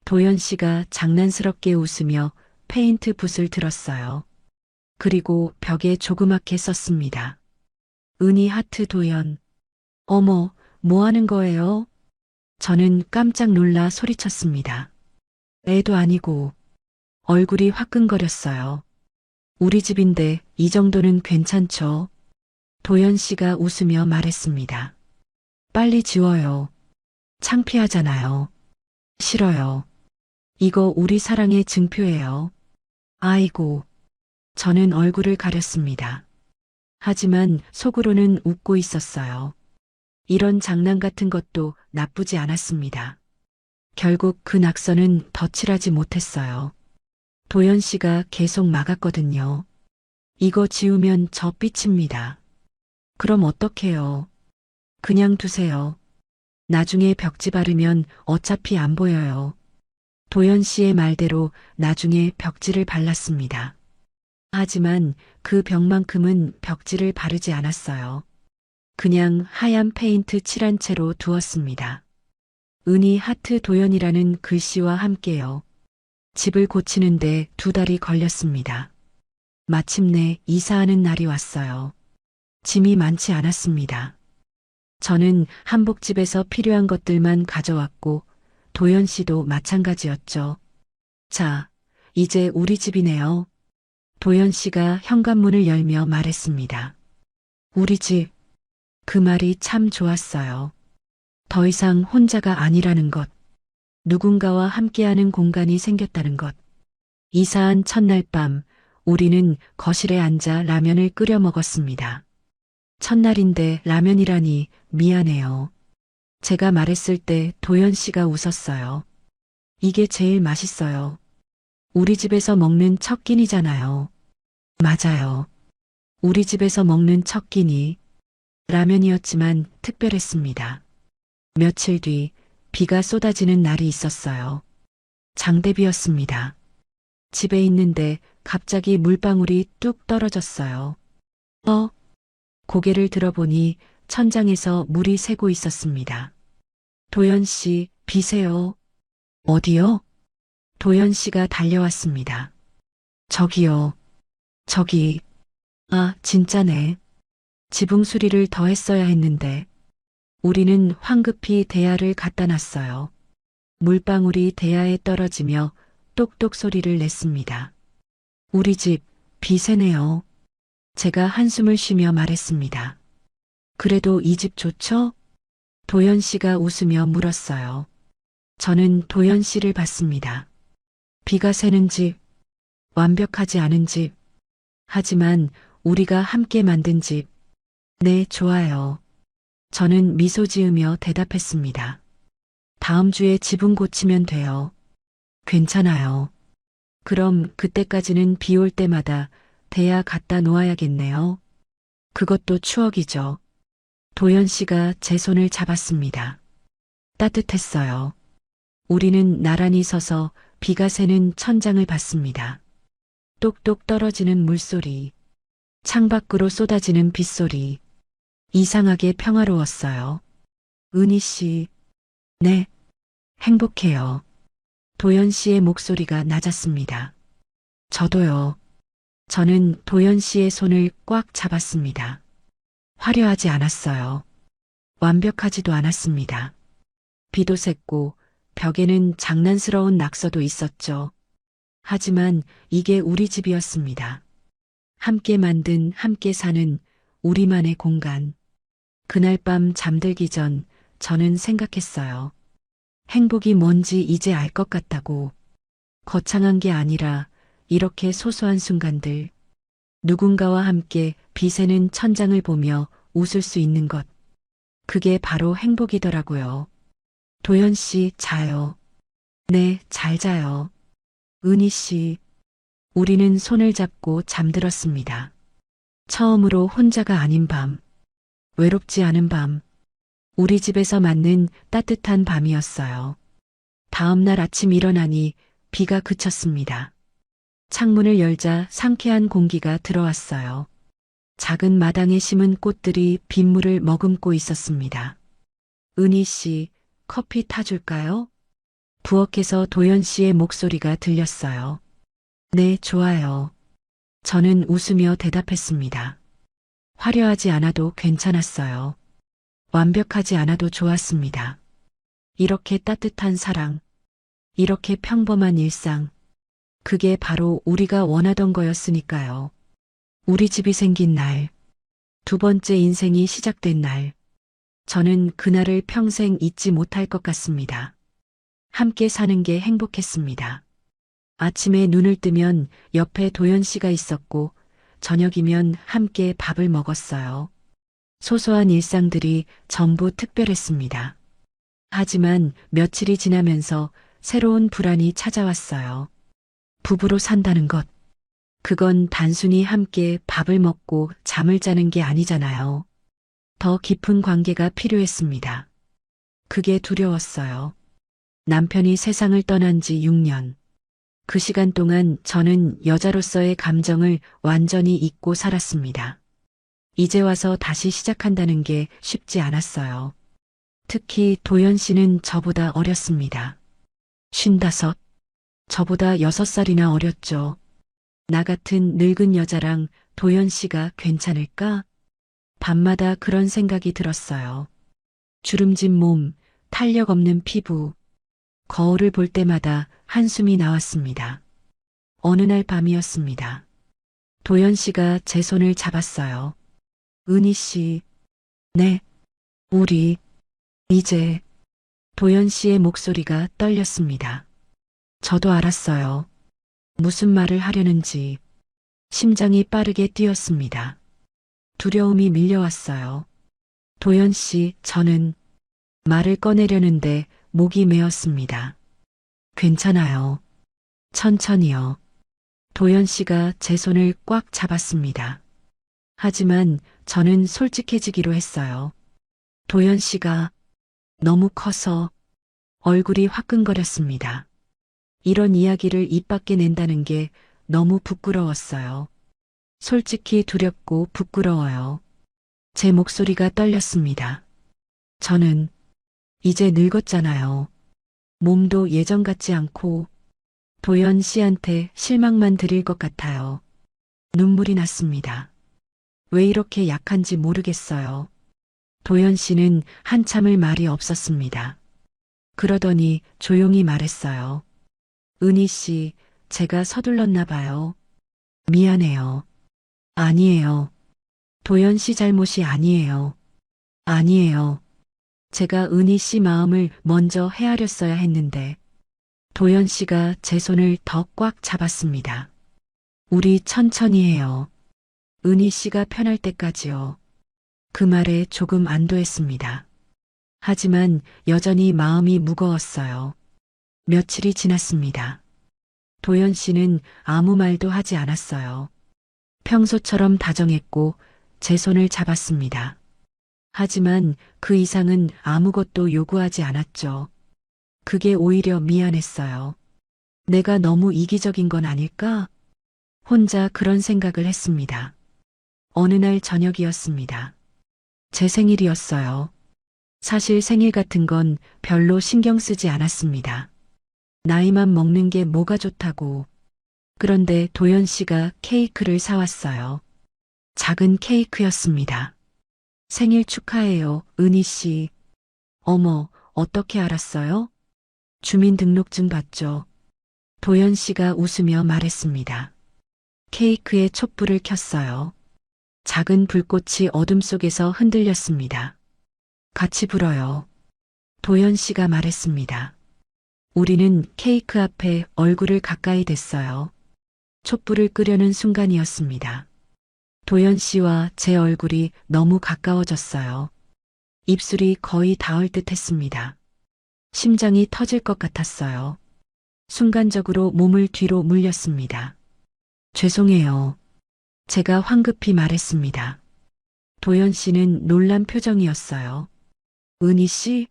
도연 씨가 장난스럽게 웃으며 페인트 붓을 들었어요. 그리고 벽에 조그맣게 썼습니다. 은희 하트 도연. 어머, 뭐 하는 거예요? 저는 깜짝 놀라 소리쳤습니다. 애도 아니고 얼굴이 화끈거렸어요. 우리 집인데 이 정도는 괜찮죠? 도연 씨가 웃으며 말했습니다. 빨리 지워요. 창피하잖아요. 싫어요. 이거 우리 사랑의 증표예요. 아이고. 저는 얼굴을 가렸습니다. 하지만 속으로는 웃고 있었어요. 이런 장난 같은 것도 나쁘지 않았습니다. 결국 그 낙서는 덧칠하지 못했어요. 도연 씨가 계속 막았거든요. 이거 지우면 저 삐칩니다. 그럼 어떡해요? 그냥 두세요. 나중에 벽지 바르면 어차피 안 보여요. 도연 씨의 말대로 나중에 벽지를 발랐습니다. 하지만 그 벽만큼은 벽지를 바르지 않았어요. 그냥 하얀 페인트 칠한 채로 두었습니다. 은희 하트 도연이라는 글씨와 함께요. 집을 고치는데 2달이 걸렸습니다. 마침내 이사하는 날이 왔어요. 짐이 많지 않았습니다. 저는 한복집에서 필요한 것들만 가져왔고 도연 씨도 마찬가지였죠. 자, 이제 우리 집이네요. 도연 씨가 현관문을 열며 말했습니다. 우리 집. 그 말이 참 좋았어요. 더 이상 혼자가 아니라는 것. 누군가와 함께하는 공간이 생겼다는 것. 이사한 첫날 밤, 우리는 거실에 앉아 라면을 끓여 먹었습니다. 첫날인데 라면이라니 미안해요. 제가 말했을 때 도연 씨가 웃었어요. 이게 제일 맛있어요. 우리 집에서 먹는 첫 끼니잖아요. 맞아요. 우리 집에서 먹는 첫 끼니. 라면이었지만 특별했습니다. 며칠 뒤 비가 쏟아지는 날이 있었어요. 장대비였습니다. 집에 있는데 갑자기 물방울이 뚝 떨어졌어요. 고개를 들어보니 천장에서 물이 새고 있었습니다. 도연 씨, 비세요. 어디요? 도연 씨가 달려왔습니다. 저기요. 저기. 아, 진짜네. 지붕 수리를 더 했어야 했는데. 우리는 황급히 대야를 갖다 놨어요. 물방울이 대야에 떨어지며 똑똑 소리를 냈습니다. 우리 집, 비 새네요. 제가 한숨을 쉬며 말했습니다. 그래도 이 집 좋죠? 도연 씨가 웃으며 물었어요. 저는 도연 씨를 봤습니다. 비가 새는 집, 완벽하지 않은 집, 하지만 우리가 함께 만든 집. 네, 좋아요. 저는 미소 지으며 대답했습니다. 다음 주에 지붕 고치면 돼요. 괜찮아요. 그럼 그때까지는 비 올 때마다 대야 갖다 놓아야겠네요. 그것도 추억이죠. 도연 씨가 제 손을 잡았습니다. 따뜻했어요. 우리는 나란히 서서 비가 새는 천장을 봤습니다. 똑똑 떨어지는 물소리, 창밖으로 쏟아지는 빗소리. 이상하게 평화로웠어요. 은희 씨, 네, 행복해요. 도연 씨의 목소리가 낮았습니다. 저도요. 저는 도연 씨의 손을 꽉 잡았습니다. 화려하지 않았어요. 완벽하지도 않았습니다. 비도 샜고 벽에는 장난스러운 낙서도 있었죠. 하지만 이게 우리 집이었습니다. 함께 만든, 함께 사는 우리만의 공간. 그날 밤 잠들기 전 저는 생각했어요. 행복이 뭔지 이제 알 것 같다고. 거창한 게 아니라 이렇게 소소한 순간들. 누군가와 함께 비 새는 천장을 보며 웃을 수 있는 것. 그게 바로 행복이더라고요. 도연 씨, 자요. 네, 잘 자요. 은희 씨. 우리는 손을 잡고 잠들었습니다. 처음으로 혼자가 아닌 밤. 외롭지 않은 밤. 우리 집에서 맞는 따뜻한 밤이었어요. 다음 날 아침 일어나니 비가 그쳤습니다. 창문을 열자 상쾌한 공기가 들어왔어요. 작은 마당에 심은 꽃들이 빗물을 머금고 있었습니다. 은희 씨, 커피 타줄까요? 부엌에서 도연 씨의 목소리가 들렸어요. 네, 좋아요. 저는 웃으며 대답했습니다. 화려하지 않아도 괜찮았어요. 완벽하지 않아도 좋았습니다. 이렇게 따뜻한 사랑, 이렇게 평범한 일상, 그게 바로 우리가 원하던 거였으니까요. 우리 집이 생긴 날, 두 번째 인생이 시작된 날, 저는 그날을 평생 잊지 못할 것 같습니다. 함께 사는 게 행복했습니다. 아침에 눈을 뜨면 옆에 도연 씨가 있었고, 저녁이면 함께 밥을 먹었어요. 소소한 일상들이 전부 특별했습니다. 하지만 며칠이 지나면서 새로운 불안이 찾아왔어요. 부부로 산다는 것. 그건 단순히 함께 밥을 먹고 잠을 자는 게 아니잖아요. 더 깊은 관계가 필요했습니다. 그게 두려웠어요. 남편이 세상을 떠난 지 6년. 그 시간 동안 저는 여자로서의 감정을 완전히 잊고 살았습니다. 이제 와서 다시 시작한다는 게 쉽지 않았어요. 특히 도연 씨는 저보다 어렸습니다. 55. 저보다 6살이나 어렸죠. 나 같은 늙은 여자랑 도연 씨가 괜찮을까? 밤마다 그런 생각이 들었어요. 주름진 몸, 탄력 없는 피부, 거울을 볼 때마다 한숨이 나왔습니다. 어느 날 밤이었습니다. 도연 씨가 제 손을 잡았어요. 은희 씨, 네, 우리, 이제, 도연 씨의 목소리가 떨렸습니다. 저도 알았어요. 무슨 말을 하려는지. 심장이 빠르게 뛰었습니다. 두려움이 밀려왔어요. 도연 씨, 저는 말을 꺼내려는데 목이 메었습니다. 괜찮아요. 천천히요. 도연 씨가 제 손을 꽉 잡았습니다. 하지만 저는 솔직해지기로 했어요. 도연 씨가 너무 커서 얼굴이 화끈거렸습니다. 이런 이야기를 입 밖에 낸다는 게 너무 부끄러웠어요. 솔직히 두렵고 부끄러워요. 제 목소리가 떨렸습니다. 저는 이제 늙었잖아요. 몸도 예전 같지 않고 도연 씨한테 실망만 드릴 것 같아요. 눈물이 났습니다. 왜 이렇게 약한지 모르겠어요. 도연 씨는 한참을 말이 없었습니다. 그러더니 조용히 말했어요. 은희 씨, 제가 서둘렀나 봐요. 미안해요. 아니에요. 도연 씨 잘못이 아니에요. 아니에요. 제가 은희 씨 마음을 먼저 헤아렸어야 했는데, 도연 씨가 제 손을 더 꽉 잡았습니다. 우리 천천히 해요. 은희 씨가 편할 때까지요. 그 말에 조금 안도했습니다. 하지만 여전히 마음이 무거웠어요. 며칠이 지났습니다. 도연 씨는 아무 말도 하지 않았어요. 평소처럼 다정했고 제 손을 잡았습니다. 하지만 그 이상은 아무것도 요구하지 않았죠. 그게 오히려 미안했어요. 내가 너무 이기적인 건 아닐까? 혼자 그런 생각을 했습니다. 어느 날 저녁이었습니다. 제 생일이었어요. 사실 생일 같은 건 별로 신경 쓰지 않았습니다. 나이만 먹는 게 뭐가 좋다고. 그런데 도연 씨가 케이크를 사왔어요. 작은 케이크였습니다. 생일 축하해요, 은희 씨. 어머, 어떻게 알았어요? 주민등록증 봤죠. 도연 씨가 웃으며 말했습니다. 케이크에 촛불을 켰어요. 작은 불꽃이 어둠 속에서 흔들렸습니다. 같이 불어요. 도연 씨가 말했습니다. 우리는 케이크 앞에 얼굴을 가까이 댔어요. 촛불을 끄려는 순간이었습니다. 도연 씨와 제 얼굴이 너무 가까워졌어요. 입술이 거의 닿을 듯 했습니다. 심장이 터질 것 같았어요. 순간적으로 몸을 뒤로 물렸습니다. 죄송해요. 제가 황급히 말했습니다. 도연 씨는 놀란 표정이었어요. 은희 씨,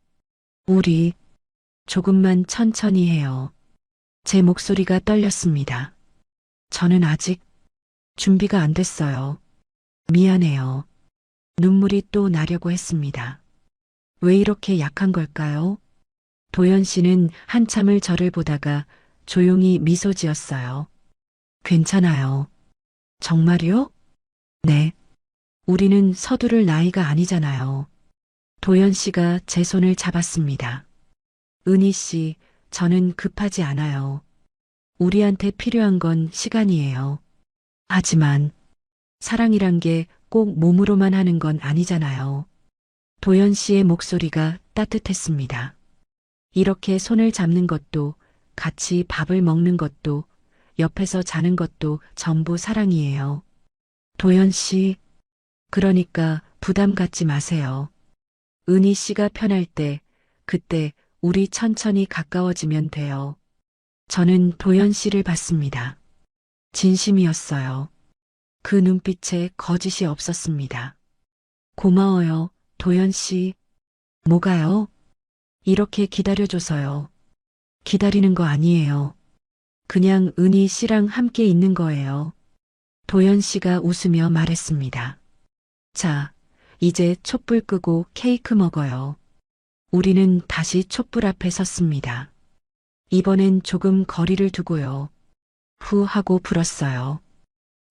우리 조금만 천천히 해요. 제 목소리가 떨렸습니다. 저는 아직 준비가 안 됐어요. 미안해요. 눈물이 또 나려고 했습니다. 왜 이렇게 약한 걸까요? 도연 씨는 한참을 저를 보다가 조용히 미소 지었어요. 괜찮아요. 정말요? 네. 우리는 서두를 나이가 아니잖아요. 도연 씨가 제 손을 잡았습니다. 은희 씨, 저는 급하지 않아요. 우리한테 필요한 건 시간이에요. 하지만 사랑이란 게 꼭 몸으로만 하는 건 아니잖아요. 도연 씨의 목소리가 따뜻했습니다. 이렇게 손을 잡는 것도, 같이 밥을 먹는 것도, 옆에서 자는 것도 전부 사랑이에요. 도연 씨, 그러니까 부담 갖지 마세요. 은희 씨가 편할 때, 그때 우리 천천히 가까워지면 돼요. 저는 도연 씨를 봤습니다. 진심이었어요. 그 눈빛에 거짓이 없었습니다. 고마워요, 도연 씨. 뭐가요? 이렇게 기다려줘서요. 기다리는 거 아니에요. 그냥 은희 씨랑 함께 있는 거예요. 도연 씨가 웃으며 말했습니다. 자, 이제 촛불 끄고 케이크 먹어요. 우리는 다시 촛불 앞에 섰습니다. 이번엔 조금 거리를 두고요. 후 하고 불었어요.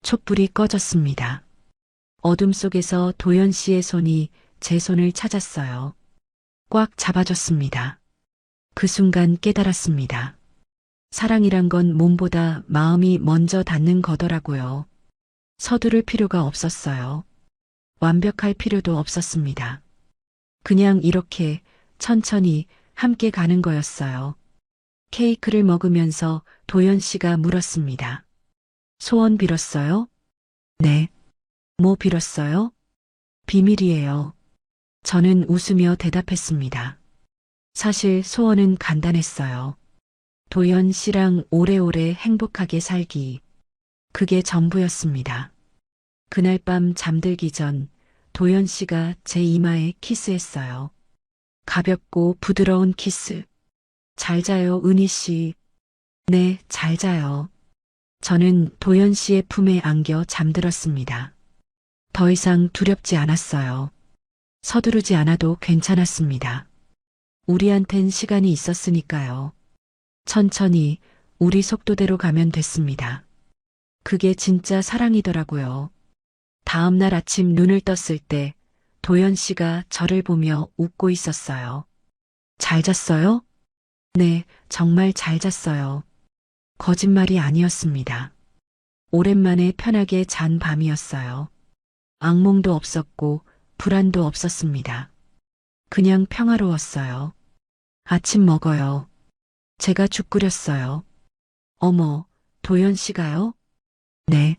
촛불이 꺼졌습니다. 어둠 속에서 도연 씨의 손이 제 손을 찾았어요. 꽉 잡아줬습니다. 그 순간 깨달았습니다. 사랑이란 건 몸보다 마음이 먼저 닿는 거더라고요. 서두를 필요가 없었어요. 완벽할 필요도 없었습니다. 그냥 이렇게 천천히 함께 가는 거였어요. 케이크를 먹으면서 도연 씨가 물었습니다. 소원 빌었어요? 네. 뭐 빌었어요? 비밀이에요. 저는 웃으며 대답했습니다. 사실 소원은 간단했어요. 도연 씨랑 오래오래 행복하게 살기. 그게 전부였습니다. 그날 밤 잠들기 전 도연 씨가 제 이마에 키스했어요. 가볍고 부드러운 키스. 잘 자요, 은희 씨. 네, 잘 자요. 저는 도연 씨의 품에 안겨 잠들었습니다. 더 이상 두렵지 않았어요. 서두르지 않아도 괜찮았습니다. 우리한텐 시간이 있었으니까요. 천천히 우리 속도대로 가면 됐습니다. 그게 진짜 사랑이더라고요. 다음 날 아침 눈을 떴을 때 도연 씨가 저를 보며 웃고 있었어요. 잘 잤어요? 네, 정말 잘 잤어요. 거짓말이 아니었습니다. 오랜만에 편하게 잔 밤이었어요. 악몽도 없었고 불안도 없었습니다. 그냥 평화로웠어요. 아침 먹어요. 제가 죽 끓였어요. 어머, 도연 씨가요? 네.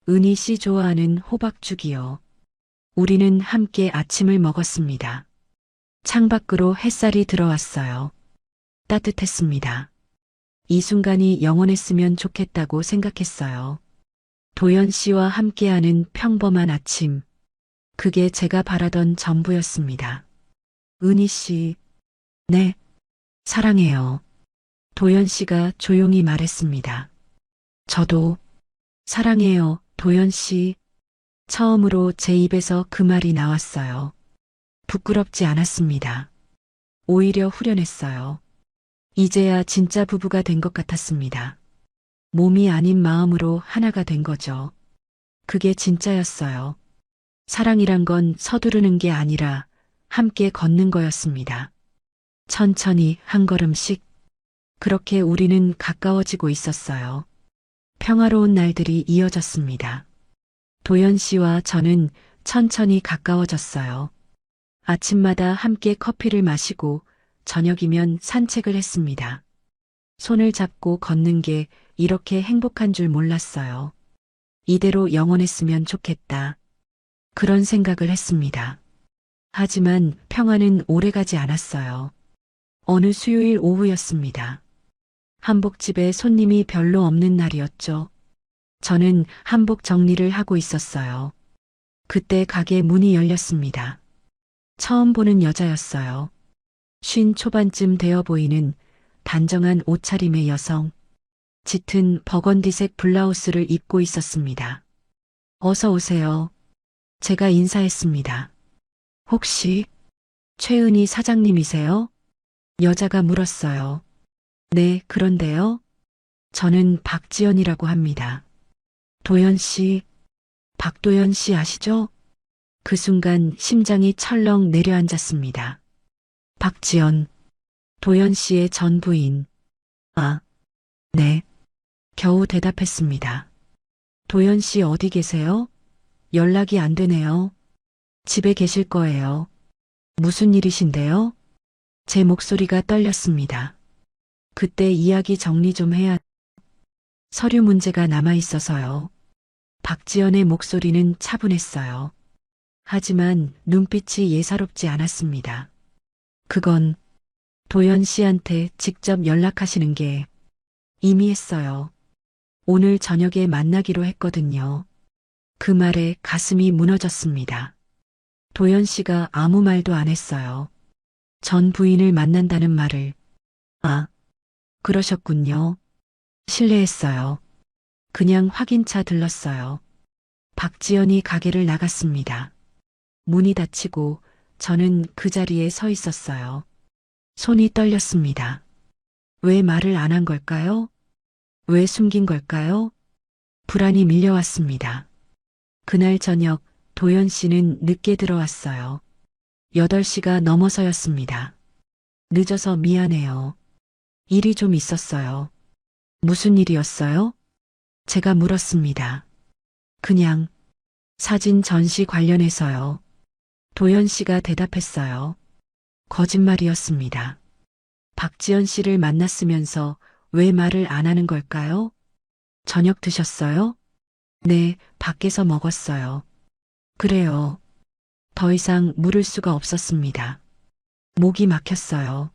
은희 씨 좋아하는 호박죽이요. 우리는 함께 아침을 먹었습니다. 창밖으로 햇살이 들어왔어요. 따뜻했습니다. 이 순간이 영원했으면 좋겠다고 생각했어요. 도연 씨와 함께하는 평범한 아침. 그게 제가 바라던 전부였습니다. 은희 씨. 네. 사랑해요. 도연 씨가 조용히 말했습니다. 저도 사랑해요, 도연 씨. 처음으로 제 입에서 그 말이 나왔어요. 부끄럽지 않았습니다. 오히려 후련했어요. 이제야 진짜 부부가 된 것 같았습니다. 몸이 아닌 마음으로 하나가 된 거죠. 그게 진짜였어요. 사랑이란 건 서두르는 게 아니라 함께 걷는 거였습니다. 천천히 한 걸음씩. 그렇게 우리는 가까워지고 있었어요. 평화로운 날들이 이어졌습니다. 도연 씨와 저는 천천히 가까워졌어요. 아침마다 함께 커피를 마시고 저녁이면 산책을 했습니다. 손을 잡고 걷는 게 이렇게 행복한 줄 몰랐어요. 이대로 영원했으면 좋겠다. 그런 생각을 했습니다. 하지만 평화는 오래가지 않았어요. 어느 수요일 오후였습니다. 한복집에 손님이 별로 없는 날이었죠. 저는 한복 정리를 하고 있었어요. 그때 가게 문이 열렸습니다. 처음 보는 여자였어요. 쉰 초반쯤 되어 보이는 단정한 옷차림의 여성. 짙은 버건디색 블라우스를 입고 있었습니다. 어서 오세요. 제가 인사했습니다. 혹시 최은희 사장님이세요? 여자가 물었어요. 네, 그런데요. 저는 박지연이라고 합니다. 도연 씨, 박도연 씨 아시죠? 그 순간 심장이 철렁 내려앉았습니다. 박지연, 도연 씨의 전 부인. 아, 네. 겨우 대답했습니다. 도연 씨 어디 계세요? 연락이 안 되네요. 집에 계실 거예요. 무슨 일이신데요? 제 목소리가 떨렸습니다. 그때 이야기 정리 좀 해야. 서류 문제가 남아 있어서요. 박지연의 목소리는 차분했어요. 하지만 눈빛이 예사롭지 않았습니다. 그건 도연 씨한테 직접 연락하시는 게 이미 했어요. 오늘 저녁에 만나기로 했거든요. 그 말에 가슴이 무너졌습니다. 도연 씨가 아무 말도 안 했어요. 전 부인을 만난다는 말을. 아, 그러셨군요. 실례했어요. 그냥 확인차 들렀어요. 박지연이 가게를 나갔습니다. 문이 닫히고 저는 그 자리에 서 있었어요. 손이 떨렸습니다. 왜 말을 안 한 걸까요? 왜 숨긴 걸까요? 불안이 밀려왔습니다. 그날 저녁 도연 씨는 늦게 들어왔어요. 8시가 넘어서였습니다. 늦어서 미안해요. 일이 좀 있었어요. 무슨 일이었어요? 제가 물었습니다. 그냥 사진 전시 관련해서요. 도연 씨가 대답했어요. 거짓말이었습니다. 박지연 씨를 만났으면서 왜 말을 안 하는 걸까요? 저녁 드셨어요? 네, 밖에서 먹었어요. 그래요. 더 이상 물을 수가 없었습니다. 목이 막혔어요.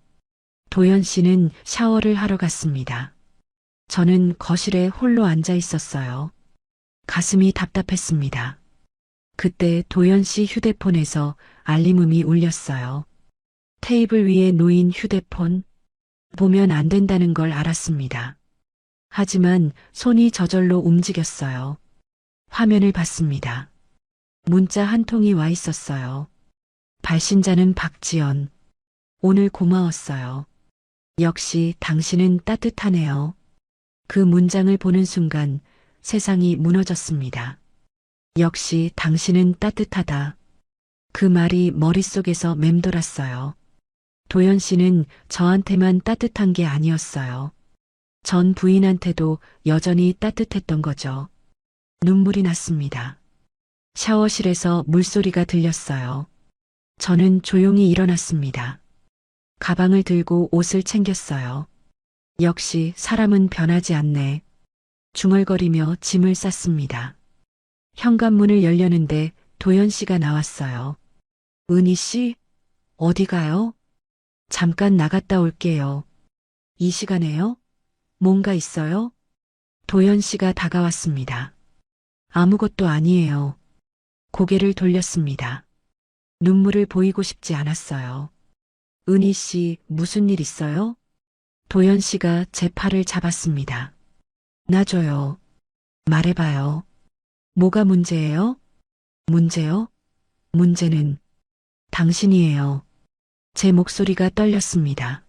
도연 씨는 샤워를 하러 갔습니다. 저는 거실에 홀로 앉아 있었어요. 가슴이 답답했습니다. 그때 도연 씨 휴대폰에서 알림음이 울렸어요. 테이블 위에 놓인 휴대폰. 보면 안 된다는 걸 알았습니다. 하지만 손이 저절로 움직였어요. 화면을 봤습니다. 문자 한 통이 와 있었어요. 발신자는 박지연. 오늘 고마웠어요. 역시 당신은 따뜻하네요. 그 문장을 보는 순간 세상이 무너졌습니다. 역시 당신은 따뜻하다. 그 말이 머릿속에서 맴돌았어요. 도연 씨는 저한테만 따뜻한 게 아니었어요. 전 부인한테도 여전히 따뜻했던 거죠. 눈물이 났습니다. 샤워실에서 물소리가 들렸어요. 저는 조용히 일어났습니다. 가방을 들고 옷을 챙겼어요. 역시 사람은 변하지 않네. 중얼거리며 짐을 쌌습니다. 현관문을 열려는데 도연 씨가 나왔어요. 은희 씨, 어디 가요? 잠깐 나갔다 올게요. 이 시간에요? 뭔가 있어요? 도연 씨가 다가왔습니다. 아무것도 아니에요. 고개를 돌렸습니다. 눈물을 보이고 싶지 않았어요. 은희 씨, 무슨 일 있어요? 도연 씨가 제 팔을 잡았습니다. 놔줘요. 말해봐요. 뭐가 문제예요? 문제요? 문제는 당신이에요. 제 목소리가 떨렸습니다.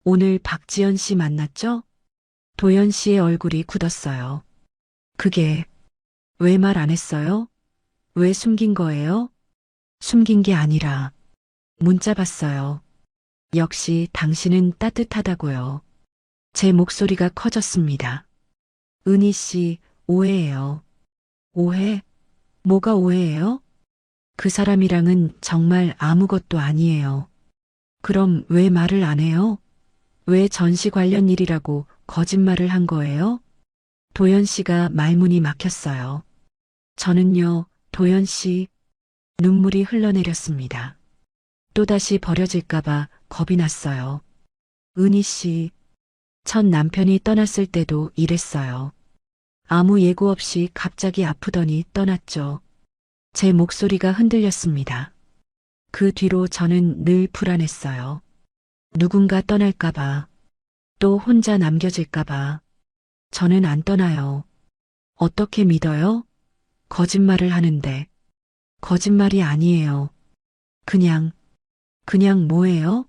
오늘 박지연 씨 만났죠? 도연 씨의 얼굴이 굳었어요. 그게 왜 말 안 했어요? 왜 숨긴 거예요? 숨긴 게 아니라 문자 봤어요. 역시 당신은 따뜻하다고요. 제 목소리가 커졌습니다. 은희 씨, 오해예요. 오해? 뭐가 오해예요? 그 사람이랑은 정말 아무것도 아니에요. 그럼 왜 말을 안 해요? 왜 전시 관련 일이라고 거짓말을 한 거예요? 도연 씨가 말문이 막혔어요. 저는요, 도연 씨, 눈물이 흘러내렸습니다. 또다시 버려질까봐 겁이 났어요. 은희 씨, 첫 남편이 떠났을 때도 이랬어요. 아무 예고 없이 갑자기 아프더니 떠났죠. 제 목소리가 흔들렸습니다. 그 뒤로 저는 늘 불안했어요. 누군가 떠날까봐, 또 혼자 남겨질까봐. 저는 안 떠나요. 어떻게 믿어요? 거짓말을 하는데. 거짓말이 아니에요. 그냥 뭐예요?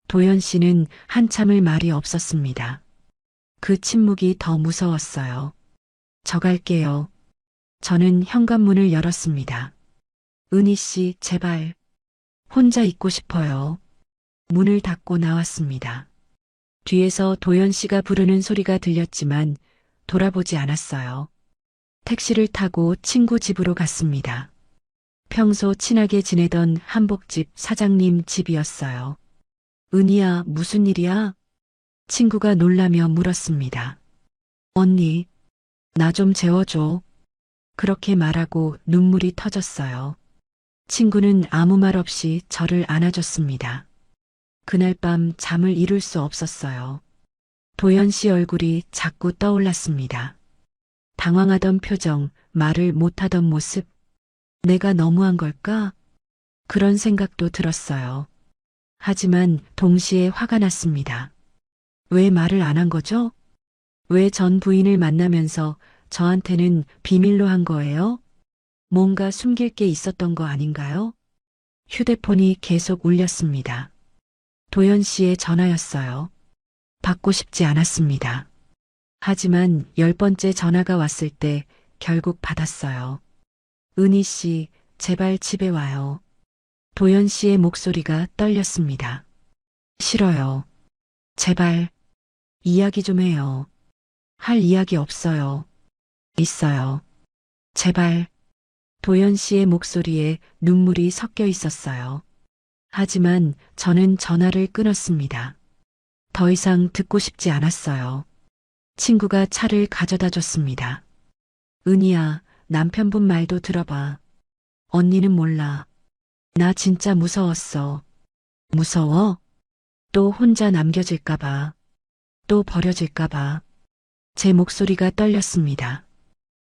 도연 씨는 한참을 말이 없었습니다. 그 침묵이 더 무서웠어요. 저 갈게요. 저는 현관문을 열었습니다. 은희 씨, 제발. 혼자 있고 싶어요. 문을 닫고 나왔습니다. 뒤에서 도연 씨가 부르는 소리가 들렸지만 돌아보지 않았어요. 택시를 타고 친구 집으로 갔습니다. 평소 친하게 지내던 한복집 사장님 집이었어요. 은희야, 무슨 일이야? 친구가 놀라며 물었습니다. 언니, 나 좀 재워줘. 그렇게 말하고 눈물이 터졌어요. 친구는 아무 말 없이 저를 안아줬습니다. 그날 밤 잠을 이룰 수 없었어요. 도연 씨 얼굴이 자꾸 떠올랐습니다. 당황하던 표정, 말을 못하던 모습. 내가 너무한 걸까? 그런 생각도 들었어요. 하지만 동시에 화가 났습니다. 왜 말을 안 한 거죠? 왜 전 부인을 만나면서 저한테는 비밀로 한 거예요? 뭔가 숨길 게 있었던 거 아닌가요? 휴대폰이 계속 울렸습니다. 도연 씨의 전화였어요. 받고 싶지 않았습니다. 하지만 10번째 전화가 왔을 때 결국 받았어요. 은희 씨, 제발 집에 와요. 도연 씨의 목소리가 떨렸습니다. 싫어요. 제발, 이야기 좀 해요. 할 이야기 없어요. 있어요. 제발. 도연 씨의 목소리에 눈물이 섞여 있었어요. 하지만 저는 전화를 끊었습니다. 더 이상 듣고 싶지 않았어요. 친구가 차를 가져다 줬습니다. 은희야, 남편분 말도 들어봐. 언니는 몰라. 나 진짜 무서웠어. 무서워? 또 혼자 남겨질까봐. 또 버려질까봐. 제 목소리가 떨렸습니다.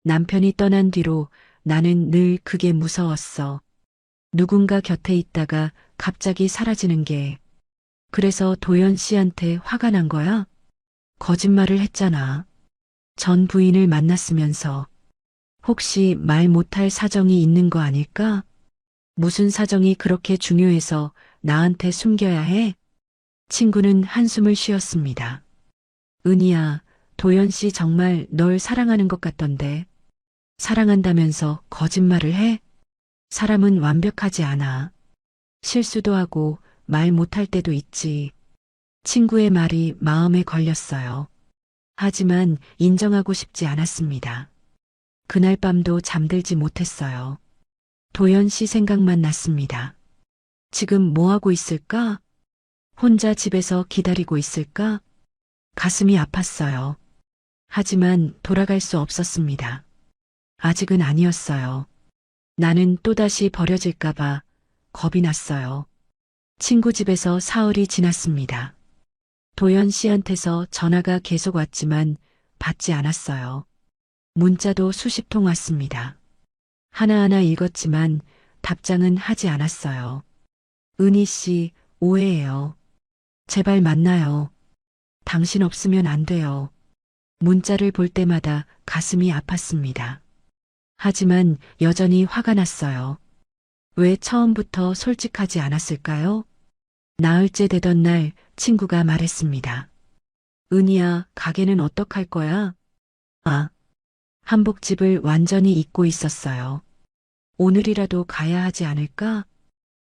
남편이 떠난 뒤로 나는 늘 그게 무서웠어. 누군가 곁에 있다가 갑자기 사라지는 게. 그래서 도연 씨한테 화가 난 거야? 거짓말을 했잖아. 전 부인을 만났으면서. 혹시 말 못할 사정이 있는 거 아닐까? 무슨 사정이 그렇게 중요해서 나한테 숨겨야 해? 친구는 한숨을 쉬었습니다. 은희야, 도연 씨 정말 널 사랑하는 것 같던데. 사랑한다면서 거짓말을 해? 사람은 완벽하지 않아. 실수도 하고 말 못할 때도 있지. 친구의 말이 마음에 걸렸어요. 하지만 인정하고 싶지 않았습니다. 그날 밤도 잠들지 못했어요. 도연 씨 생각만 났습니다. 지금 뭐 하고 있을까? 혼자 집에서 기다리고 있을까? 가슴이 아팠어요. 하지만 돌아갈 수 없었습니다. 아직은 아니었어요. 나는 또다시 버려질까봐 겁이 났어요. 친구 집에서 사흘이 지났습니다. 도연 씨한테서 전화가 계속 왔지만 받지 않았어요. 문자도 수십 통 왔습니다. 하나하나 읽었지만 답장은 하지 않았어요. 은희 씨, 오해해요. 제발 만나요. 당신 없으면 안 돼요. 문자를 볼 때마다 가슴이 아팠습니다. 하지만 여전히 화가 났어요. 왜 처음부터 솔직하지 않았을까요? 나흘째 되던 날 친구가 말했습니다. 은희야, 가게는 어떡할 거야? 아, 한복집을 완전히 잊고 있었어요. 오늘이라도 가야 하지 않을까?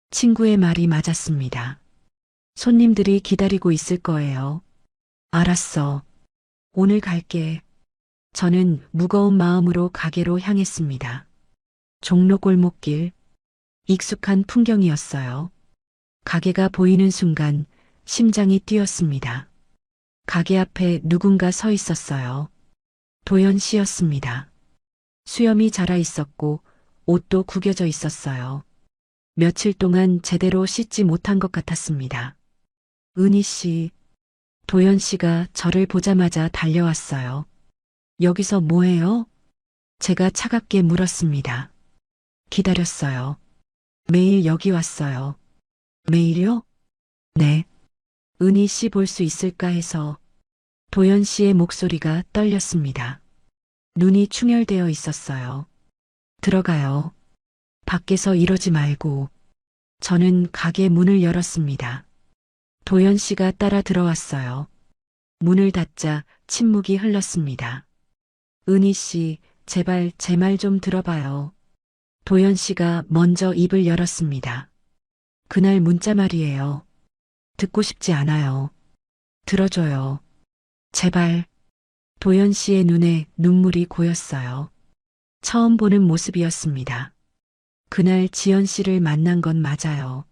친구의 말이 맞았습니다. 손님들이 기다리고 있을 거예요. 알았어. 오늘 갈게. 저는 무거운 마음으로 가게로 향했습니다. 종로 골목길. 익숙한 풍경이었어요. 가게가 보이는 순간 심장이 뛰었습니다. 가게 앞에 누군가 서 있었어요. 도연 씨였습니다. 수염이 자라 있었고 옷도 구겨져 있었어요. 며칠 동안 제대로 씻지 못한 것 같았습니다. 은희 씨, 도연 씨가 저를 보자마자 달려왔어요. 여기서 뭐해요? 제가 차갑게 물었습니다. 기다렸어요. 매일 여기 왔어요. 매일요? 네. 은희 씨 볼 수 있을까 해서 도연 씨의 목소리가 떨렸습니다. 눈이 충혈되어 있었어요. 들어가요. 밖에서 이러지 말고. 저는 가게 문을 열었습니다. 도연 씨가 따라 들어왔어요. 문을 닫자 침묵이 흘렀습니다. 은희 씨, 제발 제 말 좀 들어봐요. 도연 씨가 먼저 입을 열었습니다. 그날 문자 말이에요. 듣고 싶지 않아요. 들어줘요. 제발. 도연 씨의 눈에 눈물이 고였어요. 처음 보는 모습이었습니다. 그날 지연 씨를 만난 건 맞아요.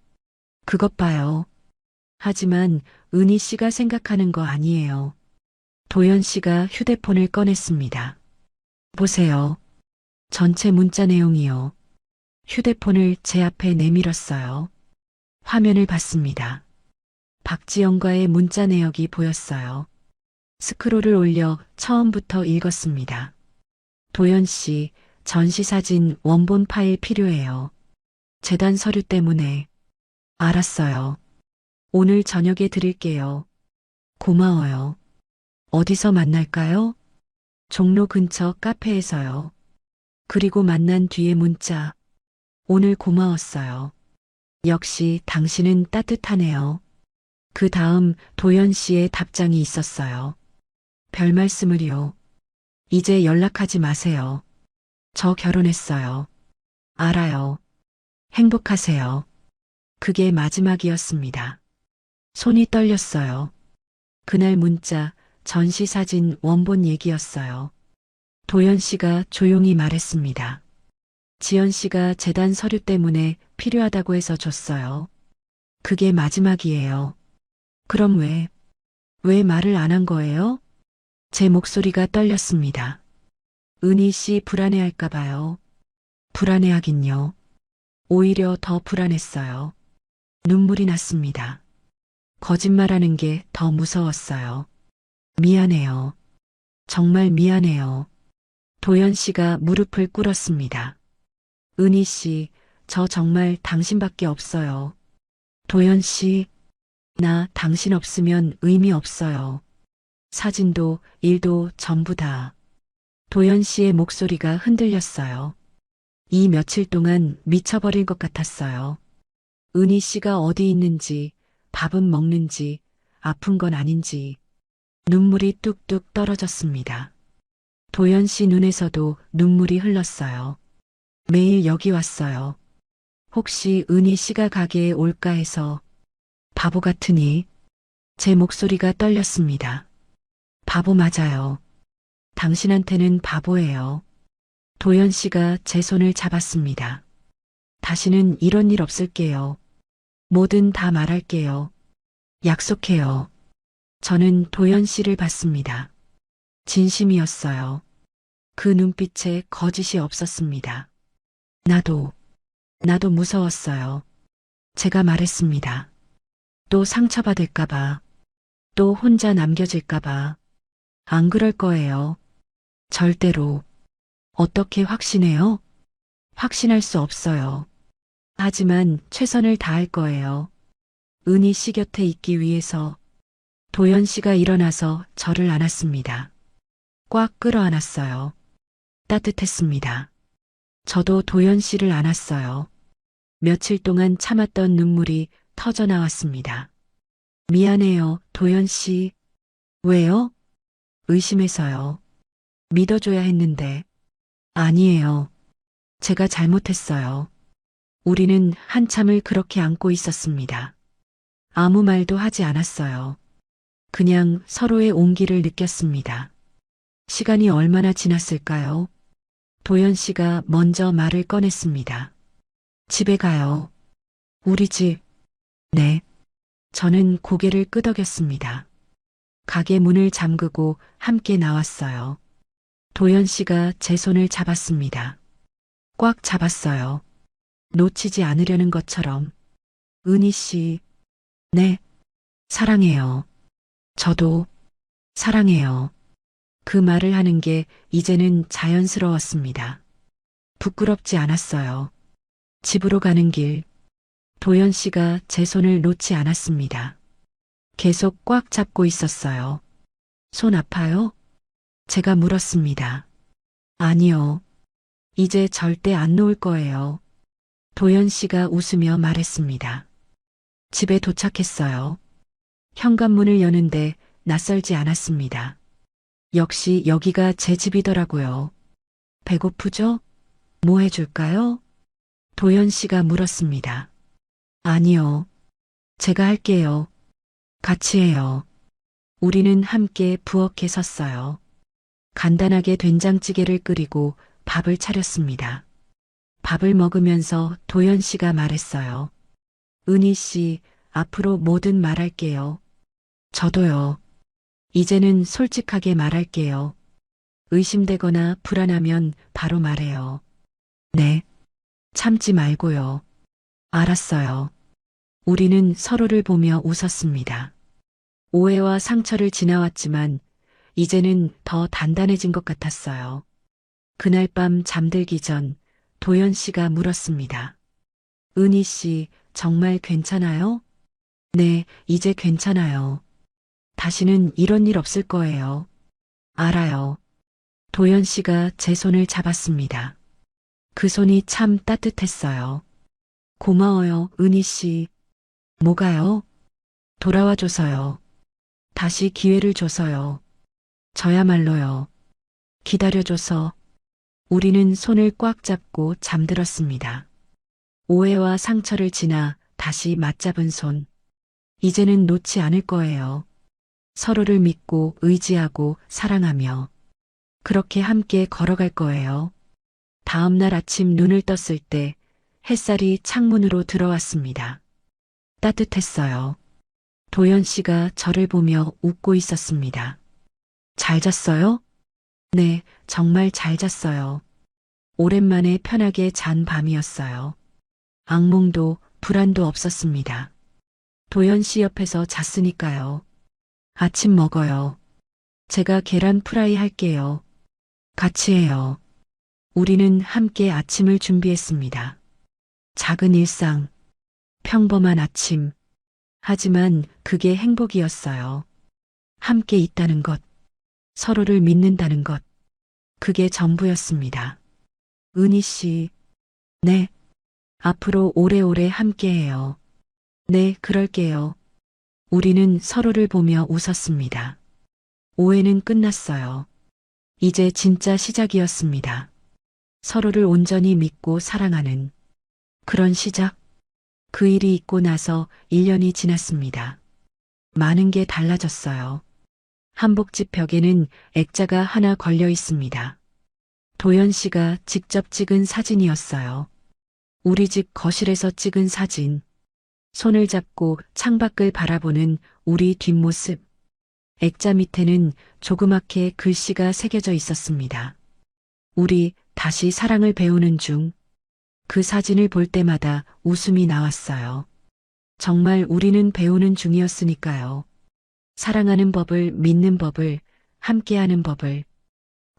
그것 봐요. 하지만 은희 씨가 생각하는 거 아니에요. 도연 씨가 휴대폰을 꺼냈습니다. 보세요. 전체 문자 내용이요. 휴대폰을 제 앞에 내밀었어요. 화면을 봤습니다. 박지영과의 문자 내역이 보였어요. 스크롤을 올려 처음부터 읽었습니다. 도연 씨, 전시사진 원본 파일 필요해요. 재단 서류 때문에. 알았어요. 오늘 저녁에 드릴게요. 고마워요. 어디서 만날까요? 종로 근처 카페에서요. 그리고 만난 뒤에 문자. 오늘 고마웠어요. 역시 당신은 따뜻하네요. 그 다음 도연 씨의 답장이 있었어요. 별 말씀을요. 이제 연락하지 마세요. 저 결혼했어요. 알아요. 행복하세요. 그게 마지막이었습니다. 손이 떨렸어요. 그날 문자, 전시사진 원본 얘기였어요. 도연 씨가 조용히 말했습니다. 지연 씨가 재단 서류 때문에 필요하다고 해서 줬어요. 그게 마지막이에요. 그럼 왜 말을 안 한 거예요? 제 목소리가 떨렸습니다. 은희 씨 불안해할까 봐요. 불안해하긴요. 오히려 더 불안했어요. 눈물이 났습니다. 거짓말하는 게 더 무서웠어요. 미안해요. 정말 미안해요. 도연 씨가 무릎을 꿇었습니다. 은희 씨, 저 정말 당신밖에 없어요. 도연 씨, 나 당신 없으면 의미 없어요. 사진도, 일도 전부 다. 도연 씨의 목소리가 흔들렸어요. 이 며칠 동안 미쳐버릴 것 같았어요. 은희 씨가 어디 있는지, 밥은 먹는지, 아픈 건 아닌지. 눈물이 뚝뚝 떨어졌습니다. 도연 씨 눈에서도 눈물이 흘렀어요. 매일 여기 왔어요. 혹시 은희 씨가 가게에 올까 해서. 바보 같으니. 제 목소리가 떨렸습니다. 바보 맞아요. 당신한테는 바보예요. 도연 씨가 제 손을 잡았습니다. 다시는 이런 일 없을게요. 뭐든 다 말할게요. 약속해요. 저는 도연 씨를 봤습니다. 진심이었어요. 그 눈빛에 거짓이 없었습니다. 나도 무서웠어요. 제가 말했습니다. 또 상처받을까봐, 또 혼자 남겨질까봐. 안 그럴 거예요. 절대로. 어떻게 확신해요? 확신할 수 없어요. 하지만 최선을 다할 거예요. 은희 씨 곁에 있기 위해서. 도연 씨가 일어나서 저를 안았습니다. 꽉 끌어안았어요. 따뜻했습니다. 저도 도연 씨를 안았어요. 며칠 동안 참았던 눈물이 터져 나왔습니다. 미안해요, 도연 씨. 왜요? 의심해서요. 믿어줘야 했는데. 아니에요. 제가 잘못했어요. 우리는 한참을 그렇게 안고 있었습니다. 아무 말도 하지 않았어요. 그냥 서로의 온기를 느꼈습니다. 시간이 얼마나 지났을까요? 도연 씨가 먼저 말을 꺼냈습니다. 집에 가요. 우리 집. 네. 저는 고개를 끄덕였습니다. 가게 문을 잠그고 함께 나왔어요. 도연 씨가 제 손을 잡았습니다. 꽉 잡았어요. 놓치지 않으려는 것처럼. 은희 씨. 네. 사랑해요. 저도 사랑해요. 그 말을 하는 게 이제는 자연스러웠습니다. 부끄럽지 않았어요. 집으로 가는 길, 도연 씨가 제 손을 놓지 않았습니다. 계속 꽉 잡고 있었어요. 손 아파요? 제가 물었습니다. 아니요. 이제 절대 안 놓을 거예요. 도연 씨가 웃으며 말했습니다. 집에 도착했어요. 현관문을 여는데 낯설지 않았습니다. 역시 여기가 제 집이더라고요. 배고프죠? 뭐 해줄까요? 도연 씨가 물었습니다. 아니요. 제가 할게요. 같이 해요. 우리는 함께 부엌에 섰어요. 간단하게 된장찌개를 끓이고 밥을 차렸습니다. 밥을 먹으면서 도연 씨가 말했어요. 은희 씨, 앞으로 뭐든 말할게요. 저도요. 이제는 솔직하게 말할게요. 의심되거나 불안하면 바로 말해요. 네. 참지 말고요. 알았어요. 우리는 서로를 보며 웃었습니다. 오해와 상처를 지나왔지만 이제는 더 단단해진 것 같았어요. 그날 밤 잠들기 전 도연 씨가 물었습니다. 은희 씨, 정말 괜찮아요? 네, 이제 괜찮아요. 다시는 이런 일 없을 거예요. 알아요. 도연 씨가 제 손을 잡았습니다. 그 손이 참 따뜻했어요. 고마워요, 은희 씨. 뭐가요? 돌아와줘서요. 다시 기회를 줘서요. 저야말로요. 기다려줘서. 우리는 손을 꽉 잡고 잠들었습니다. 오해와 상처를 지나 다시 맞잡은 손. 이제는 놓지 않을 거예요. 서로를 믿고 의지하고 사랑하며 그렇게 함께 걸어갈 거예요. 다음 날 아침 눈을 떴을 때 햇살이 창문으로 들어왔습니다. 따뜻했어요. 도연 씨가 저를 보며 웃고 있었습니다. 잘 잤어요? 네, 정말 잘 잤어요. 오랜만에 편하게 잔 밤이었어요. 악몽도 불안도 없었습니다. 도연 씨 옆에서 잤으니까요. 아침 먹어요. 제가 계란 프라이 할게요. 같이 해요. 우리는 함께 아침을 준비했습니다. 작은 일상, 평범한 아침. 하지만 그게 행복이었어요. 함께 있다는 것, 서로를 믿는다는 것. 그게 전부였습니다. 은희 씨, 네. 앞으로 오래오래 함께해요. 네, 그럴게요. 우리는 서로를 보며 웃었습니다. 오해는 끝났어요. 이제 진짜 시작이었습니다. 서로를 온전히 믿고 사랑하는 그런 시작. 그 일이 있고 나서 1년이 지났습니다. 많은 게 달라졌어요. 한복집 벽에는 액자가 하나 걸려 있습니다. 도연 씨가 직접 찍은 사진이었어요. 우리 집 거실에서 찍은 사진. 손을 잡고 창밖을 바라보는 우리 뒷모습. 액자 밑에는 조그맣게 글씨가 새겨져 있었습니다. 우리 다시 사랑을 배우는 중. 그 사진을 볼 때마다 웃음이 나왔어요. 정말 우리는 배우는 중이었으니까요. 사랑하는 법을, 믿는 법을, 함께하는 법을.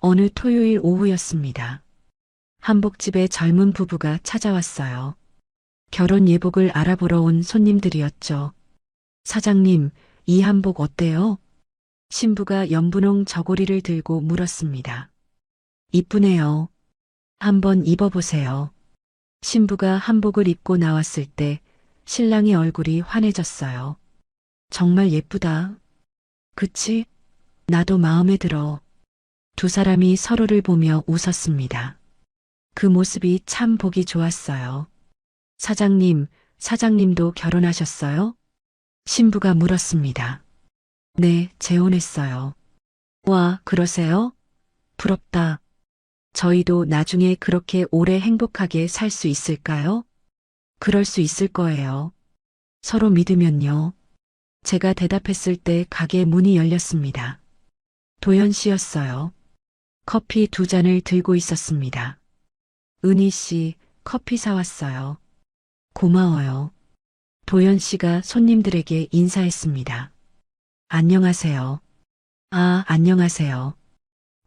어느 토요일 오후였습니다. 한복집에 젊은 부부가 찾아왔어요. 결혼 예복을 알아보러 온 손님들이었죠. 사장님, 이 한복 어때요? 신부가 연분홍 저고리를 들고 물었습니다. 이쁘네요. 한번 입어보세요. 신부가 한복을 입고 나왔을 때 신랑의 얼굴이 환해졌어요. 정말 예쁘다. 그치? 나도 마음에 들어. 두 사람이 서로를 보며 웃었습니다. 그 모습이 참 보기 좋았어요. 사장님, 사장님도 결혼하셨어요? 신부가 물었습니다. 네, 재혼했어요. 와, 그러세요? 부럽다. 저희도 나중에 그렇게 오래 행복하게 살 수 있을까요? 그럴 수 있을 거예요. 서로 믿으면요. 제가 대답했을 때 가게 문이 열렸습니다. 도연 씨였어요. 커피 2잔을 들고 있었습니다. 은희 씨, 커피 사왔어요. 고마워요. 도연 씨가 손님들에게 인사했습니다. 안녕하세요. 아, 안녕하세요.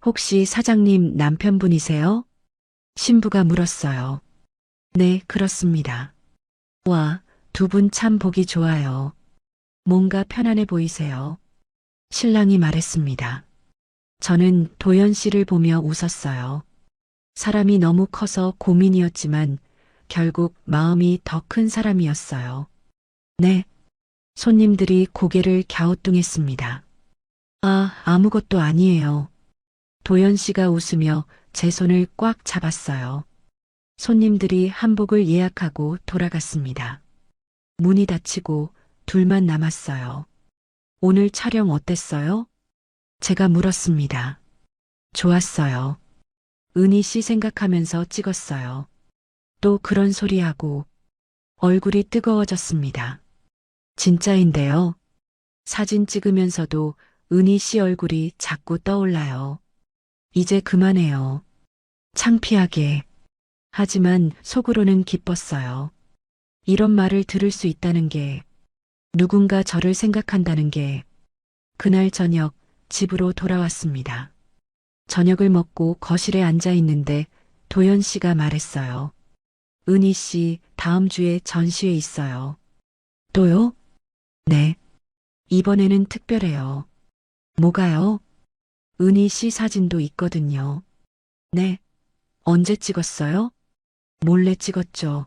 혹시 사장님 남편분이세요? 신부가 물었어요. 네, 그렇습니다. 와, 두 분 참 보기 좋아요. 뭔가 편안해 보이세요. 신랑이 말했습니다. 저는 도연 씨를 보며 웃었어요. 사람이 너무 커서 고민이었지만 결국 마음이 더 큰 사람이었어요. 네. 손님들이 고개를 갸우뚱했습니다. 아, 아무것도 아니에요. 도연 씨가 웃으며 제 손을 꽉 잡았어요. 손님들이 한복을 예약하고 돌아갔습니다. 문이 닫히고 둘만 남았어요. 오늘 촬영 어땠어요? 제가 물었습니다. 좋았어요. 은희 씨 생각하면서 찍었어요. 또 그런 소리하고 얼굴이 뜨거워졌습니다. 진짜인데요. 사진 찍으면서도 은희 씨 얼굴이 자꾸 떠올라요. 이제 그만해요. 창피하게. 하지만 속으로는 기뻤어요. 이런 말을 들을 수 있다는 게, 누군가 저를 생각한다는 게, 그날 저녁 집으로 돌아왔습니다. 저녁을 먹고 거실에 앉아 있는데 도연 씨가 말했어요. 은희 씨 다음 주에 전시회 있어요. 또요? 네. 이번에는 특별해요. 뭐가요? 은희 씨 사진도 있거든요. 네. 언제 찍었어요? 몰래 찍었죠.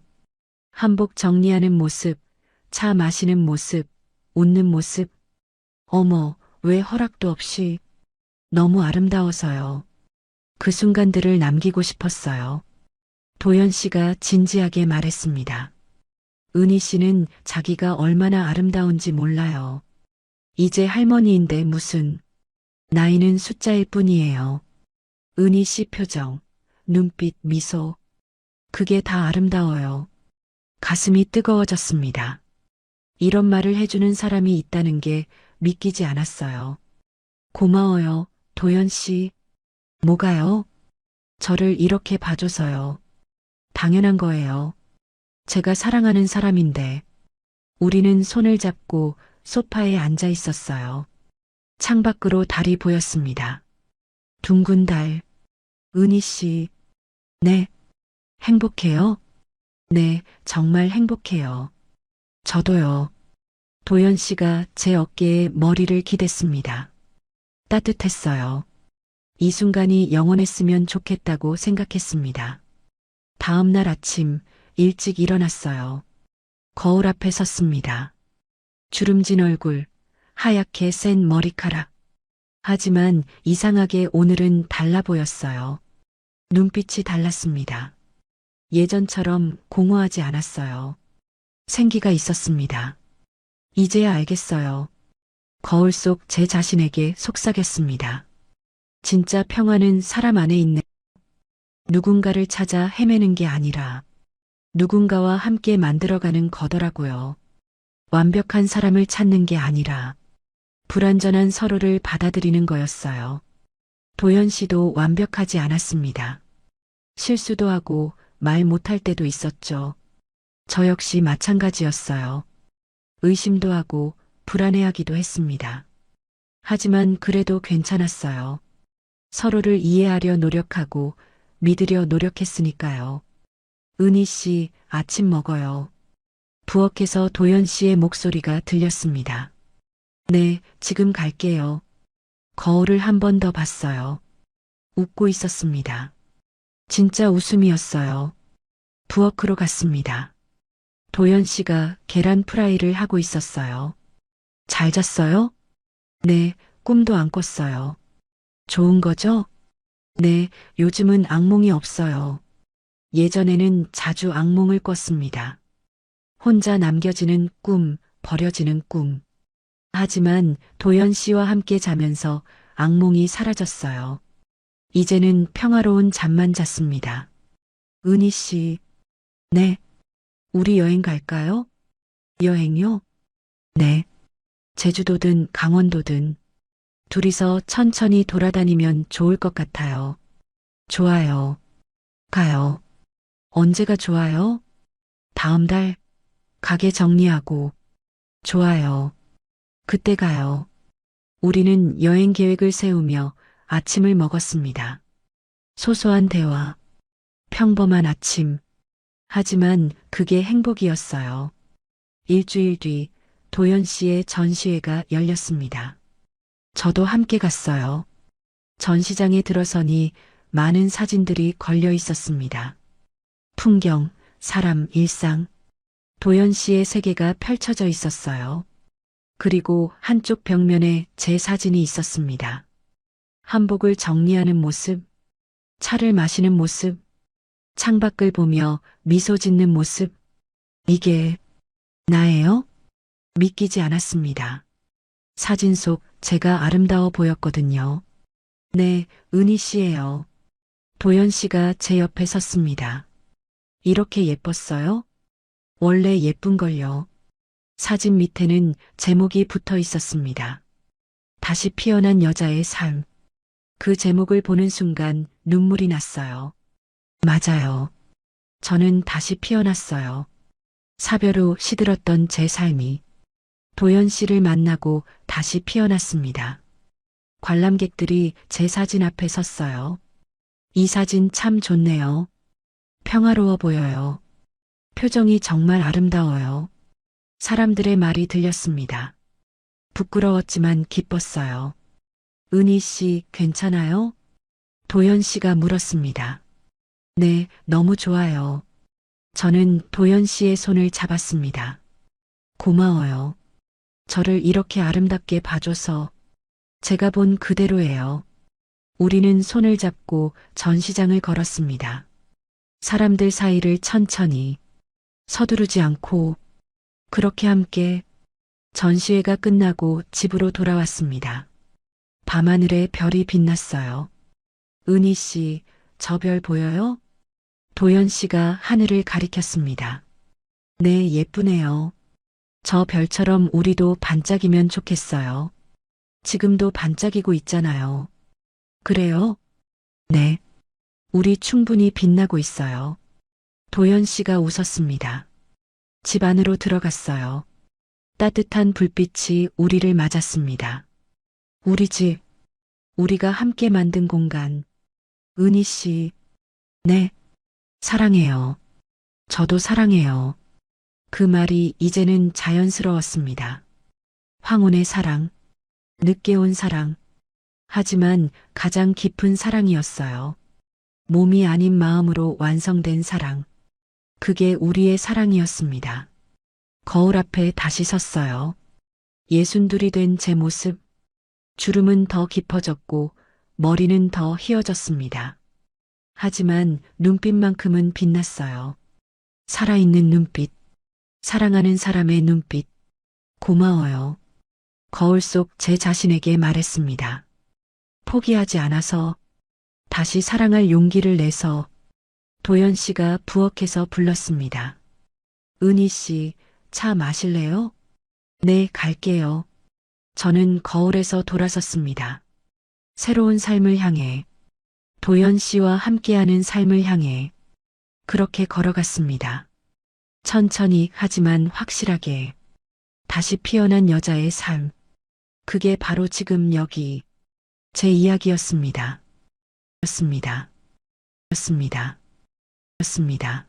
한복 정리하는 모습, 차 마시는 모습, 웃는 모습. 어머, 왜 허락도 없이. 너무 아름다워서요. 그 순간들을 남기고 싶었어요. 도연 씨가 진지하게 말했습니다. 은희 씨는 자기가 얼마나 아름다운지 몰라요. 이제 할머니인데 무슨. 나이는 숫자일 뿐이에요. 은희 씨 표정, 눈빛, 미소. 그게 다 아름다워요. 가슴이 뜨거워졌습니다. 이런 말을 해주는 사람이 있다는 게 믿기지 않았어요. 고마워요, 도연 씨. 뭐가요? 저를 이렇게 봐줘서요. 당연한 거예요. 제가 사랑하는 사람인데. 우리는 손을 잡고 소파에 앉아 있었어요. 창밖으로 달이 보였습니다. 둥근 달. 은희 씨. 네. 행복해요? 네, 정말 행복해요. 저도요. 도연 씨가 제 어깨에 머리를 기댔습니다. 따뜻했어요. 이 순간이 영원했으면 좋겠다고 생각했습니다. 다음 날 아침 일찍 일어났어요. 거울 앞에 섰습니다. 주름진 얼굴, 하얗게 센 머리카락. 하지만 이상하게 오늘은 달라 보였어요. 눈빛이 달랐습니다. 예전처럼 공허하지 않았어요. 생기가 있었습니다. 이제야 알겠어요. 거울 속 제 자신에게 속삭였습니다. 진짜 평화는 사람 안에 있네. 누군가를 찾아 헤매는 게 아니라 누군가와 함께 만들어가는 거더라고요. 완벽한 사람을 찾는 게 아니라 불완전한 서로를 받아들이는 거였어요. 도연 씨도 완벽하지 않았습니다. 실수도 하고 말 못할 때도 있었죠. 저 역시 마찬가지였어요. 의심도 하고 불안해하기도 했습니다. 하지만 그래도 괜찮았어요. 서로를 이해하려 노력하고 믿으려 노력했으니까요. 은희 씨, 아침 먹어요. 부엌에서 도연 씨의 목소리가 들렸습니다. 네, 지금 갈게요. 거울을 한 번 더 봤어요. 웃고 있었습니다. 진짜 웃음이었어요. 부엌으로 갔습니다. 도연 씨가 계란 프라이를 하고 있었어요. 잘 잤어요? 네, 꿈도 안 꿨어요. 좋은 거죠? 네, 요즘은 악몽이 없어요. 예전에는 자주 악몽을 꿨습니다. 혼자 남겨지는 꿈, 버려지는 꿈. 하지만 도연 씨와 함께 자면서 악몽이 사라졌어요. 이제는 평화로운 잠만 잤습니다. 은희 씨, 네. 우리 여행 갈까요? 여행요? 네. 제주도든 강원도든 둘이서 천천히 돌아다니면 좋을 것 같아요. 좋아요. 가요. 언제가 좋아요? 다음 달 가게 정리하고. 좋아요. 그때 가요. 우리는 여행 계획을 세우며 아침을 먹었습니다. 소소한 대화. 평범한 아침. 하지만 그게 행복이었어요. 일주일 뒤 도연 씨의 전시회가 열렸습니다. 저도 함께 갔어요. 전시장에 들어서니 많은 사진들이 걸려 있었습니다. 풍경, 사람, 일상. 도연 씨의 세계가 펼쳐져 있었어요. 그리고 한쪽 벽면에 제 사진이 있었습니다. 한복을 정리하는 모습, 차를 마시는 모습, 창밖을 보며 미소 짓는 모습. 이게 나예요? 믿기지 않았습니다. 사진 속 제가 아름다워 보였거든요. 네, 은희 씨예요. 도연 씨가 제 옆에 섰습니다. 이렇게 예뻤어요? 원래 예쁜걸요. 사진 밑에는 제목이 붙어 있었습니다. 다시 피어난 여자의 삶. 그 제목을 보는 순간 눈물이 났어요. 맞아요. 저는 다시 피어났어요. 사별 후 시들었던 제 삶이 도연 씨를 만나고 다시 피어났습니다. 관람객들이 제 사진 앞에 섰어요. 이 사진 참 좋네요. 평화로워 보여요. 표정이 정말 아름다워요. 사람들의 말이 들렸습니다. 부끄러웠지만 기뻤어요. 은희 씨, 괜찮아요? 도연 씨가 물었습니다. 네, 너무 좋아요. 저는 도연 씨의 손을 잡았습니다. 고마워요. 저를 이렇게 아름답게 봐줘서. 제가 본 그대로예요. 우리는 손을 잡고 전시장을 걸었습니다. 사람들 사이를 천천히, 서두르지 않고, 그렇게 함께 전시회가 끝나고 집으로 돌아왔습니다. 밤하늘에 별이 빛났어요. 은희 씨, 저 별 보여요? 도연 씨가 하늘을 가리켰습니다. 네, 예쁘네요. 저 별처럼 우리도 반짝이면 좋겠어요. 지금도 반짝이고 있잖아요. 그래요? 네. 우리 충분히 빛나고 있어요. 도연 씨가 웃었습니다. 집 안으로 들어갔어요. 따뜻한 불빛이 우리를 맞았습니다. 우리 집, 우리가 함께 만든 공간. 은희 씨, 네, 사랑해요. 저도 사랑해요. 그 말이 이제는 자연스러웠습니다. 황혼의 사랑, 늦게 온 사랑. 하지만 가장 깊은 사랑이었어요. 몸이 아닌 마음으로 완성된 사랑. 그게 우리의 사랑이었습니다. 거울 앞에 다시 섰어요. 예순둘이 된 제 모습. 주름은 더 깊어졌고 머리는 더 휘어졌습니다. 하지만 눈빛만큼은 빛났어요. 살아있는 눈빛. 사랑하는 사람의 눈빛. 고마워요. 거울 속 제 자신에게 말했습니다. 포기하지 않아서, 다시 사랑할 용기를 내서. 도연 씨가 부엌에서 불렀습니다. 은희 씨, 차 마실래요? 네, 갈게요. 저는 거울에서 돌아섰습니다. 새로운 삶을 향해, 도연 씨와 함께하는 삶을 향해, 그렇게 걸어갔습니다. 천천히 하지만 확실하게, 다시 피어난 여자의 삶. 그게 바로 지금 여기, 제 이야기였습니다. 였습니다. 였습니다. 였습니다.